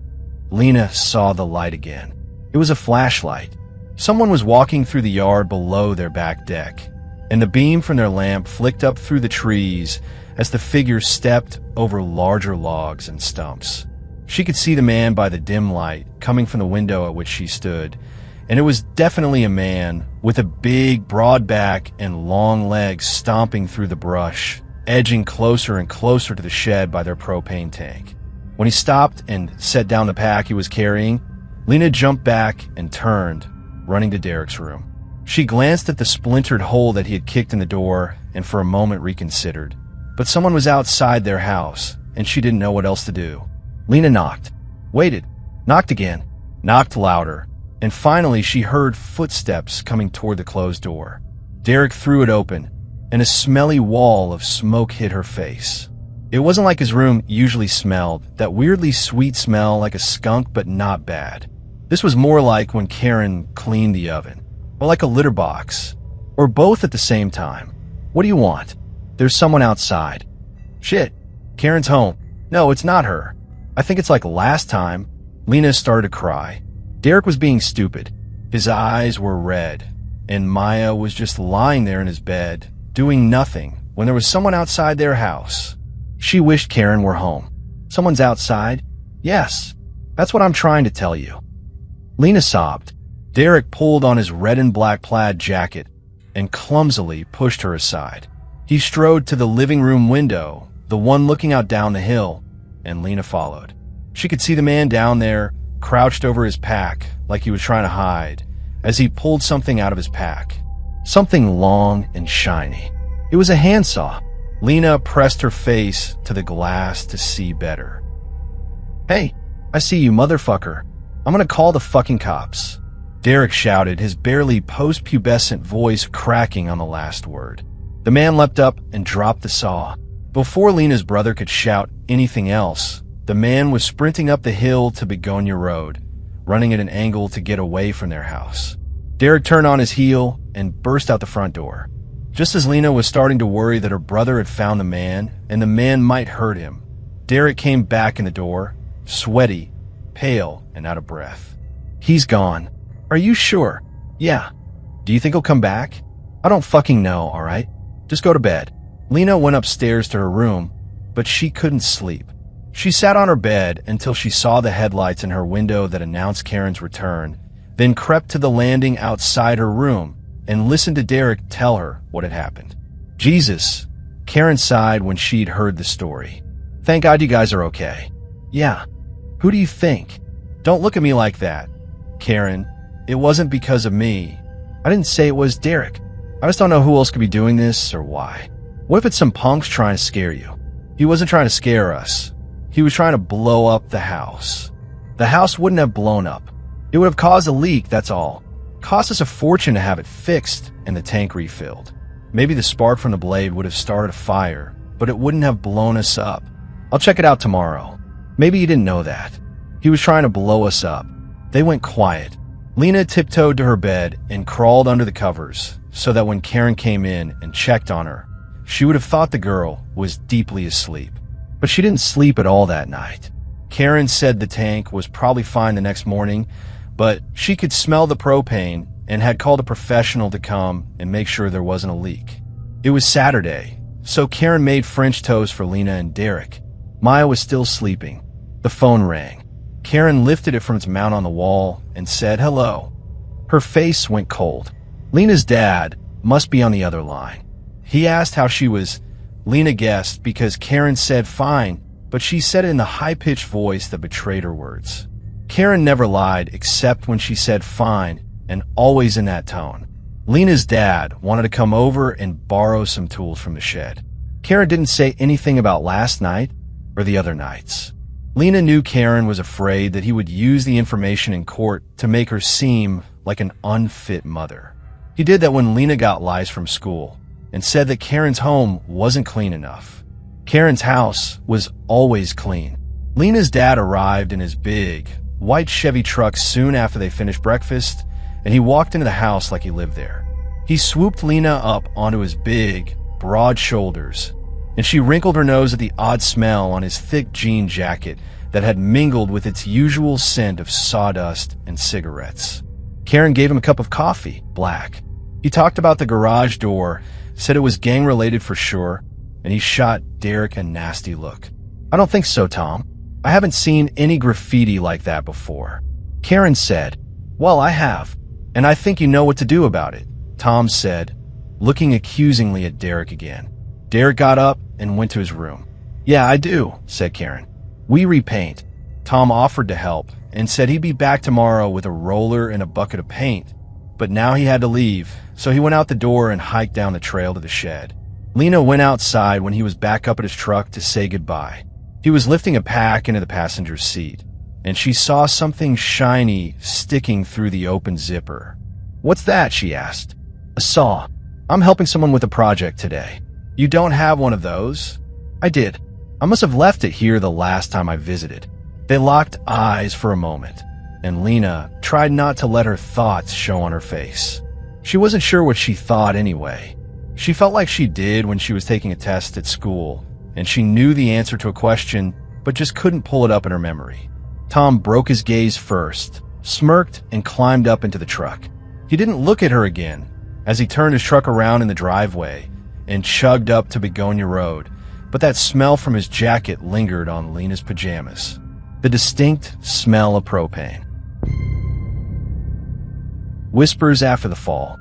Lena saw the light again. It was a flashlight. Someone was walking through the yard below their back deck, and the beam from their lamp flicked up through the trees as the figure stepped over larger logs and stumps. She could see the man by the dim light coming from the window at which she stood, and it was definitely a man with a big, broad back and long legs stomping through the brush, edging closer and closer to the shed by their propane tank. When he stopped and set down the pack he was carrying, Lena jumped back and turned, running to Derek's room. She glanced at the splintered hole that he had kicked in the door and for a moment reconsidered. But someone was outside their house, and she didn't know what else to do. Lena knocked, waited, knocked again, knocked louder, and finally she heard footsteps coming toward the closed door. Derek threw it open, and a smelly wall of smoke hit her face. It wasn't like his room usually smelled, that weirdly sweet smell like a skunk but not bad. This was more like when Karen cleaned the oven, or like a litter box, or both at the same time. What do you want? There's someone outside. Shit, Karen's home. No, it's not her. I think it's like last time. Lena started to cry. Derek was being stupid. His eyes were red, and Maya was just lying there in his bed, doing nothing, when there was someone outside their house. She wished Karen were home. Someone's outside? Yes, that's what I'm trying to tell you. Lena sobbed. Derek pulled on his red and black plaid jacket and clumsily pushed her aside. He strode to the living room window, the one looking out down the hill, and Lena followed. She could see the man down there, crouched over his pack like he was trying to hide, as he pulled something out of his pack. Something long and shiny. It was a handsaw. Lena pressed her face to the glass to see better. Hey, I see you, motherfucker. I'm gonna call the fucking cops. Derek shouted, his barely post-pubescent voice cracking on the last word. The man leapt up and dropped the saw. Before Lena's brother could shout anything else, the man was sprinting up the hill to Begonia Road, running at an angle to get away from their house. Derek turned on his heel and burst out the front door. Just as Lena was starting to worry that her brother had found the man and the man might hurt him, Derek came back in the door, sweaty, pale, and out of breath. He's gone. Are you sure? Yeah. Do you think he'll come back? I don't fucking know, all right? Just go to bed. Lena went upstairs to her room, but she couldn't sleep. She sat on her bed until she saw the headlights in her window that announced Karen's return, then crept to the landing outside her room and listened to Derek tell her what had happened. Jesus, Karen sighed when she'd heard the story. Thank God you guys are okay. Yeah. Who do you think? Don't look at me like that. Karen, it wasn't because of me. I didn't say it was Derek. I just don't know who else could be doing this or why. What if it's some punks trying to scare you? He wasn't trying to scare us. He was trying to blow up the house. The house wouldn't have blown up. It would have caused a leak, that's all. Cost us a fortune to have it fixed and the tank refilled. Maybe the spark from the blade would have started a fire, but it wouldn't have blown us up. I'll check it out tomorrow. Maybe you didn't know that. He was trying to blow us up. They went quiet. Lena tiptoed to her bed and crawled under the covers so that when Karen came in and checked on her, she would have thought the girl was deeply asleep. But she didn't sleep at all that night. Karen said the tank was probably fine the next morning, but she could smell the propane and had called a professional to come and make sure there wasn't a leak. It was Saturday, so Karen made French toast for Lena and Derek. Maya was still sleeping. The phone rang. Karen lifted it from its mount on the wall and said hello. Her face went cold. Lena's dad must be on the other line. He asked how she was. Lena guessed because Karen said fine, but she said it in the high-pitched voice that betrayed her words. Karen never lied except when she said fine, and always in that tone. Lena's dad wanted to come over and borrow some tools from the shed. Karen didn't say anything about last night or the other nights. Lena knew Karen was afraid that he would use the information in court to make her seem like an unfit mother. He did that when Lena got lies from school and said that Karen's home wasn't clean enough. Karen's house was always clean. Lena's dad arrived in his big, white Chevy truck soon after they finished breakfast, and he walked into the house like he lived there. He swooped Lena up onto his big, broad shoulders, and she wrinkled her nose at the odd smell on his thick jean jacket that had mingled with its usual scent of sawdust and cigarettes. Karen gave him a cup of coffee, black. He talked about the garage door, said it was gang-related for sure, and he shot Derek a nasty look. I don't think so, Tom. I haven't seen any graffiti like that before. Karen said, Well, I have, and I think you know what to do about it, Tom said, looking accusingly at Derek again. Derek got up and went to his room. Yeah, I do, said Karen. We repaint. Tom offered to help and said he'd be back tomorrow with a roller and a bucket of paint, but now he had to leave, so he went out the door and hiked down the trail to the shed. Lena went outside when he was back up at his truck to say goodbye. He was lifting a pack into the passenger's seat, and she saw something shiny sticking through the open zipper. What's that? She asked. A saw. I'm helping someone with a project today. You don't have one of those? I did. I must have left it here the last time I visited. They locked eyes for a moment, and Lena tried not to let her thoughts show on her face. She wasn't sure what she thought anyway. She felt like she did when she was taking a test at school, and she knew the answer to a question, but just couldn't pull it up in her memory. Tom broke his gaze first, smirked, and climbed up into the truck. He didn't look at her again as he turned his truck around in the driveway and chugged up to Begonia Road, but that smell from his jacket lingered on Lena's pajamas. The distinct smell of propane. Whispers after the fall.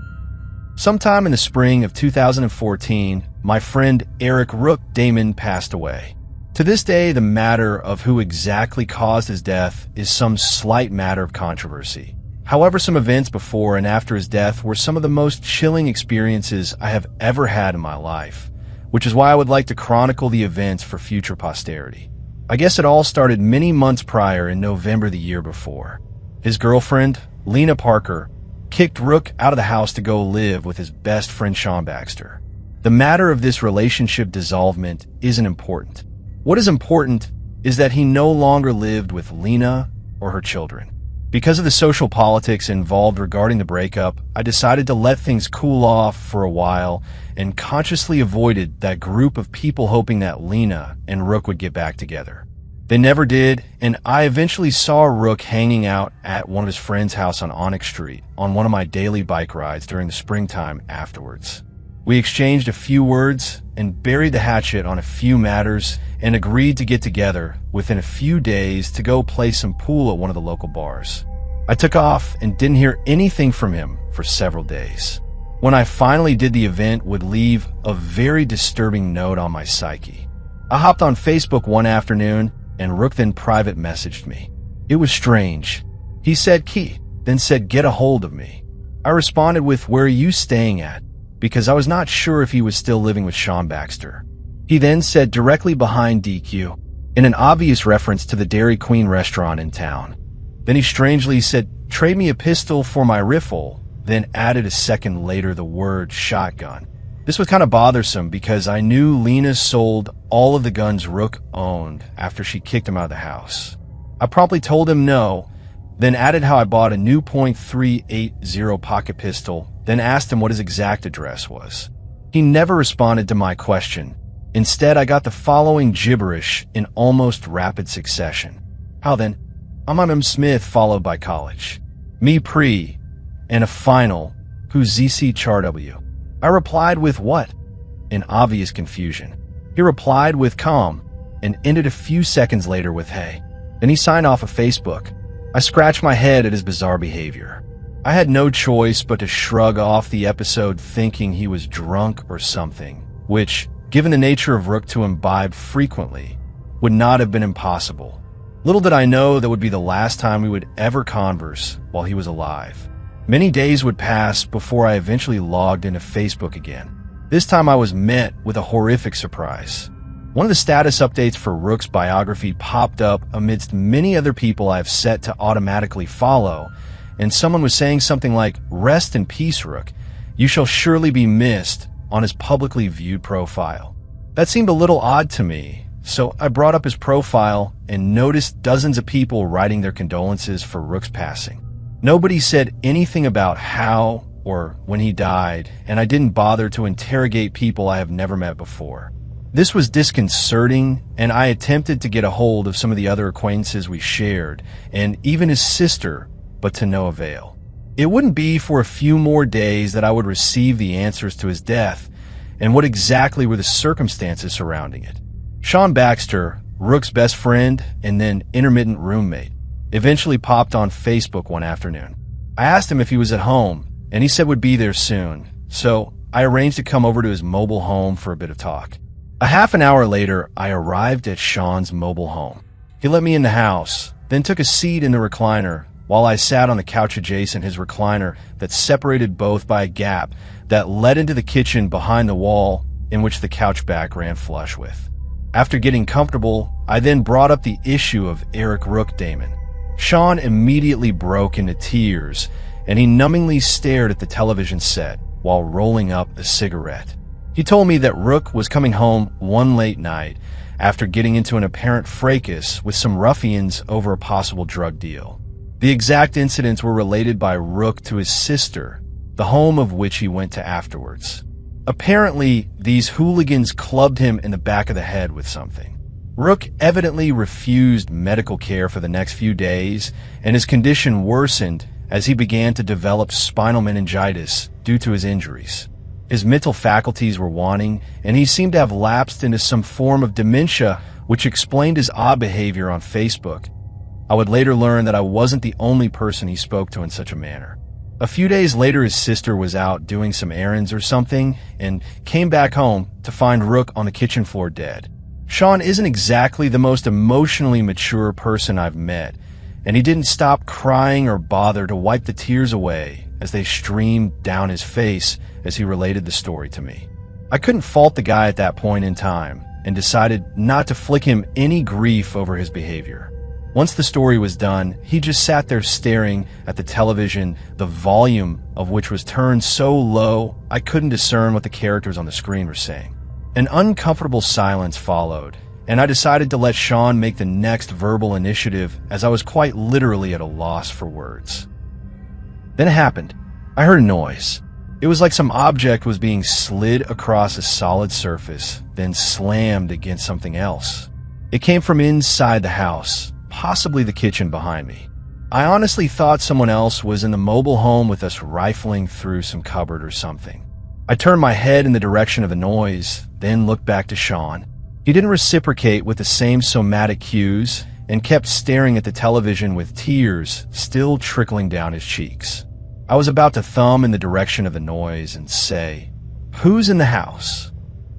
Sometime in the spring of 2014, my friend Eric Rook Damon passed away. To this day, the matter of who exactly caused his death is some slight matter of controversy. However, some events before and after his death were some of the most chilling experiences I have ever had in my life, which is why I would like to chronicle the events for future posterity. I guess it all started many months prior in November the year before. His girlfriend, Lena Parker, kicked Rook out of the house to go live with his best friend Sean Baxter. The matter of this relationship dissolvement isn't important. What is important is that he no longer lived with Lena or her children. Because of the social politics involved regarding the breakup, I decided to let things cool off for a while and consciously avoided that group of people hoping that Lena and Rook would get back together. They never did, and I eventually saw Rook hanging out at one of his friend's house on Onyx Street on one of my daily bike rides during the springtime afterwards. We exchanged a few words and buried the hatchet on a few matters and agreed to get together within a few days to go play some pool at one of the local bars. I took off and didn't hear anything from him for several days. When I finally did, the event would leave a very disturbing note on my psyche. I hopped on Facebook one afternoon and Rook then private messaged me. It was strange. He said key, then said get a hold of me. I responded with where are you staying at? Because I was not sure if he was still living with Sean Baxter. He then said directly behind DQ, in an obvious reference to the Dairy Queen restaurant in town. Then he strangely said, trade me a pistol for my rifle, then added a second later the word shotgun. This was kind of bothersome because I knew Lena sold all of the guns Rook owned after she kicked him out of the house. I promptly told him no, then added how I bought a new .380 pocket pistol, then asked him what his exact address was. He never responded to my question. Instead, I got the following gibberish in almost rapid succession. How then? I'm M. Smith followed by college. Me pre, and a final, who's ZC Char W. I replied with what? in obvious confusion. He replied with calm and ended a few seconds later with hey. Then he signed off of Facebook. I scratched my head at his bizarre behavior. I had no choice but to shrug off the episode thinking he was drunk or something, which, given the nature of Rook to imbibe frequently, would not have been impossible. Little did I know that would be the last time we would ever converse while he was alive. Many days would pass before I eventually logged into Facebook again. This time I was met with a horrific surprise. One of the status updates for Rook's biography popped up amidst many other people I've set to automatically follow, and someone was saying something like, "Rest in peace, Rook. You shall surely be missed," on his publicly viewed profile. That seemed a little odd to me, so I brought up his profile and noticed dozens of people writing their condolences for Rook's passing. Nobody said anything about how or when he died, and I didn't bother to interrogate people I have never met before. This was disconcerting, and I attempted to get a hold of some of the other acquaintances we shared, and even his sister, but to no avail. It wouldn't be for a few more days that I would receive the answers to his death, and what exactly were the circumstances surrounding it. Sean Baxter, Rook's best friend and then intermittent roommate, eventually popped on Facebook one afternoon. I asked him if he was at home, and he said would be there soon, so I arranged to come over to his mobile home for a bit of talk. A half an hour later, I arrived at Sean's mobile home. He let me in the house, then took a seat in the recliner, while I sat on the couch adjacent his recliner that separated both by a gap that led into the kitchen behind the wall in which the couch back ran flush with. After getting comfortable, I then brought up the issue of Eric Rook Damon. Sean immediately broke into tears, and he numbingly stared at the television set while rolling up a cigarette. He told me that Rook was coming home one late night after getting into an apparent fracas with some ruffians over a possible drug deal. The exact incidents were related by Rook to his sister, the home of which he went to afterwards. Apparently, these hooligans clubbed him in the back of the head with something. Rook evidently refused medical care for the next few days, and his condition worsened as he began to develop spinal meningitis due to his injuries. His mental faculties were waning, and he seemed to have lapsed into some form of dementia, which explained his odd behavior on Facebook. I would later learn that I wasn't the only person he spoke to in such a manner. A few days later, his sister was out doing some errands or something and came back home to find Rook on the kitchen floor dead. Sean isn't exactly the most emotionally mature person I've met, and he didn't stop crying or bother to wipe the tears away as they streamed down his face as he related the story to me. I couldn't fault the guy at that point in time and decided not to flick him any grief over his behavior. Once the story was done, he just sat there staring at the television, the volume of which was turned so low I couldn't discern what the characters on the screen were saying. An uncomfortable silence followed, and I decided to let Sean make the next verbal initiative as I was quite literally at a loss for words. Then it happened. I heard a noise. It was like some object was being slid across a solid surface, then slammed against something else. It came from inside the house, possibly the kitchen behind me. I honestly thought someone else was in the mobile home with us rifling through some cupboard or something. I turned my head in the direction of the noise, then looked back to Sean. He didn't reciprocate with the same somatic cues and kept staring at the television with tears still trickling down his cheeks. I was about to thumb in the direction of the noise and say, "Who's in the house?"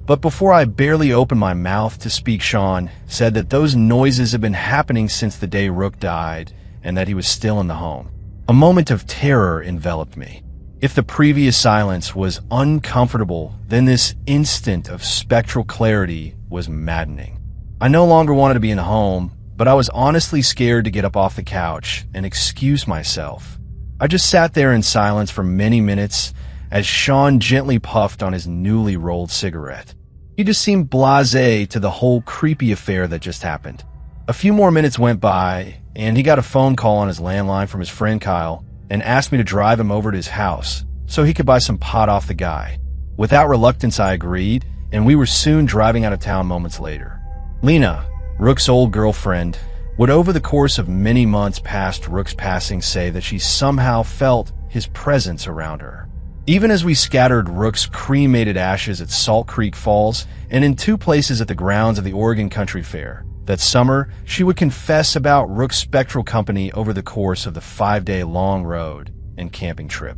But before I barely opened my mouth to speak, Sean said that those noises had been happening since the day Rook died and that he was still in the home. A moment of terror enveloped me. If the previous silence was uncomfortable, then this instant of spectral clarity was maddening. I no longer wanted to be in the home, but I was honestly scared to get up off the couch and excuse myself. I just sat there in silence for many minutes as Sean gently puffed on his newly rolled cigarette. He just seemed blasé to the whole creepy affair that just happened. A few more minutes went by, and he got a phone call on his landline from his friend Kyle and asked me to drive him over to his house so he could buy some pot off the guy. Without reluctance, I agreed, and we were soon driving out of town moments later. Lena, Rook's old girlfriend, would over the course of many months past Rook's passing say that she somehow felt his presence around her. Even as we scattered Rook's cremated ashes at Salt Creek Falls and in 2 places at the grounds of the Oregon Country Fair, that summer, she would confess about Rook's spectral company over the course of the 5-day long road and camping trip.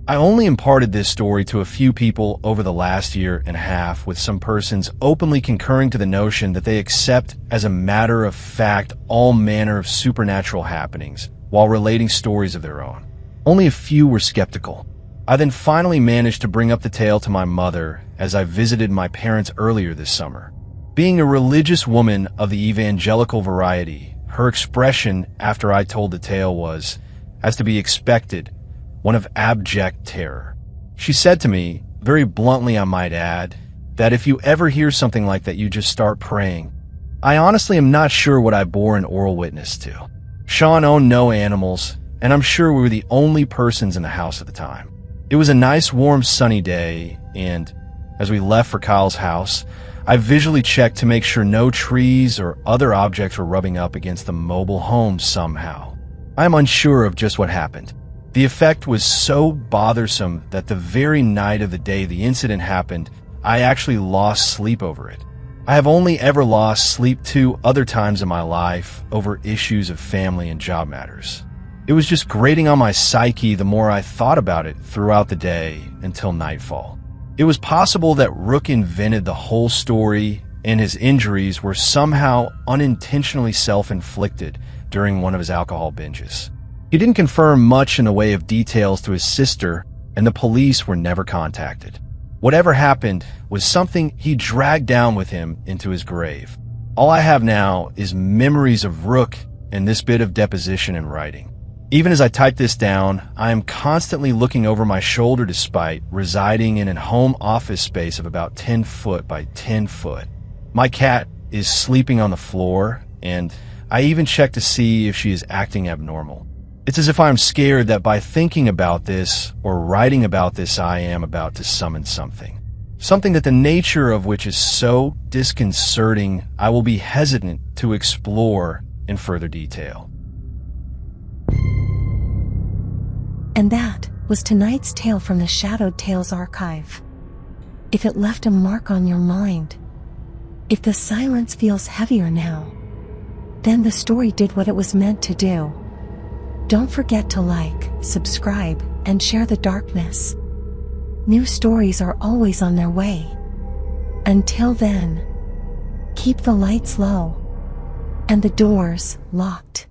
I only imparted this story to a few people over the last year and a half, with some persons openly concurring to the notion that they accept as a matter of fact all manner of supernatural happenings while relating stories of their own. Only a few were skeptical. I then finally managed to bring up the tale to my mother as I visited my parents earlier this summer. Being a religious woman of the evangelical variety, her expression after I told the tale was, as to be expected, one of abject terror. She said to me, very bluntly I might add, that if you ever hear something like that, you just start praying. I honestly am not sure what I bore an oral witness to. Sean owned no animals, and I'm sure we were the only persons in the house at the time. It was a nice, warm, sunny day, and as we left for Kyle's house, I visually checked to make sure no trees or other objects were rubbing up against the mobile home somehow. I am unsure of just what happened. The effect was so bothersome that the very night of the day the incident happened, I actually lost sleep over it. I have only ever lost sleep 2 other times in my life over issues of family and job matters. It was just grating on my psyche the more I thought about it throughout the day until nightfall. It was possible that Rook invented the whole story and his injuries were somehow unintentionally self-inflicted during one of his alcohol binges. He didn't confirm much in the way of details to his sister, and the police were never contacted. Whatever happened was something he dragged down with him into his grave. All I have now is memories of Rook and this bit of deposition in writing. Even as I type this down, I am constantly looking over my shoulder despite residing in a home office space of about 10 foot by 10 foot. My cat is sleeping on the floor, and I even check to see if she is acting abnormal. It's as if I'm scared that by thinking about this or writing about this, I am about to summon something. Something that the nature of which is so disconcerting, I will be hesitant to explore in further detail. And that was tonight's tale from the Shadowed Tales archive. If it left a mark on your mind, if the silence feels heavier now, then the story did what it was meant to do. Don't forget to like, subscribe, and share the darkness. New stories are always on their way. Until then, keep the lights low and the doors locked.